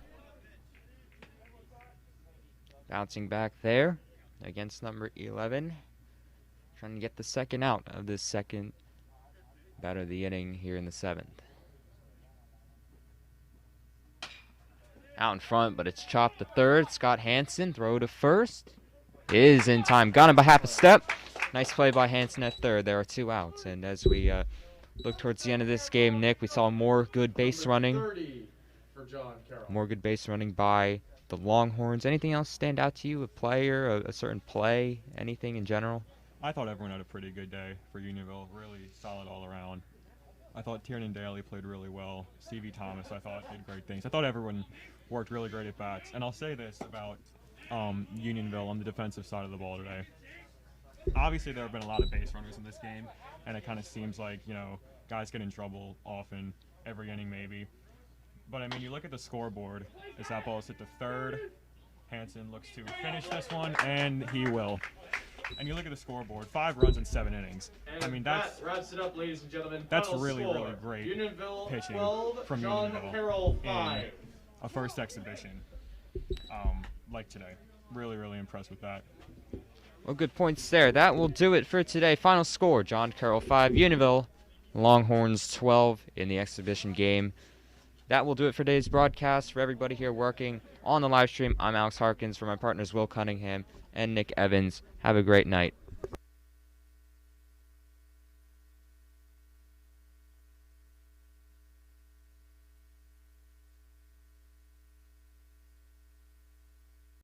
Bouncing back there against number 11. Trying to get the second out of this second batter of the inning here in the 7th. Out in front, but it's chopped to third. Scott Hansen, throw to first. Is in time. Got him by half a step. Nice play by Hansen at third. There are 2 outs. And as we look towards the end of this game, Nick, we saw more good base running. 30 for John Carroll. More good base running by the Longhorns. Anything else stand out to you? A player, a certain play, anything in general? I thought everyone had a pretty good day for Unionville. Really solid all around. I thought Tiernan Daly played really well. Stevie Thomas, I thought, did great things. I thought everyone worked really great at bats. And I'll say this about Unionville on the defensive side of the ball today. Obviously, there have been a lot of base runners in this game, and it kind of seems like, guys get in trouble often, every inning maybe. But, I mean, you look at the scoreboard. As that ball is hit to third, Hansen looks to finish this one, and he will. And you look at the scoreboard, 5 runs in 7 innings. And I mean, that wraps it up, ladies and gentlemen. that's Final really, score. really great Unionville pitching 12, from John Unionville Carroll in 5. a first exhibition like today. Really, really impressed with that. Well, good points there. That will do it for today. Final score, John Carroll 5, Unionville Longhorns 12 in the exhibition game. That will do it for today's broadcast. For everybody here working on the live stream, I'm Alex Harkins. For my partners Will Cunningham and Nick Evans, have a great night.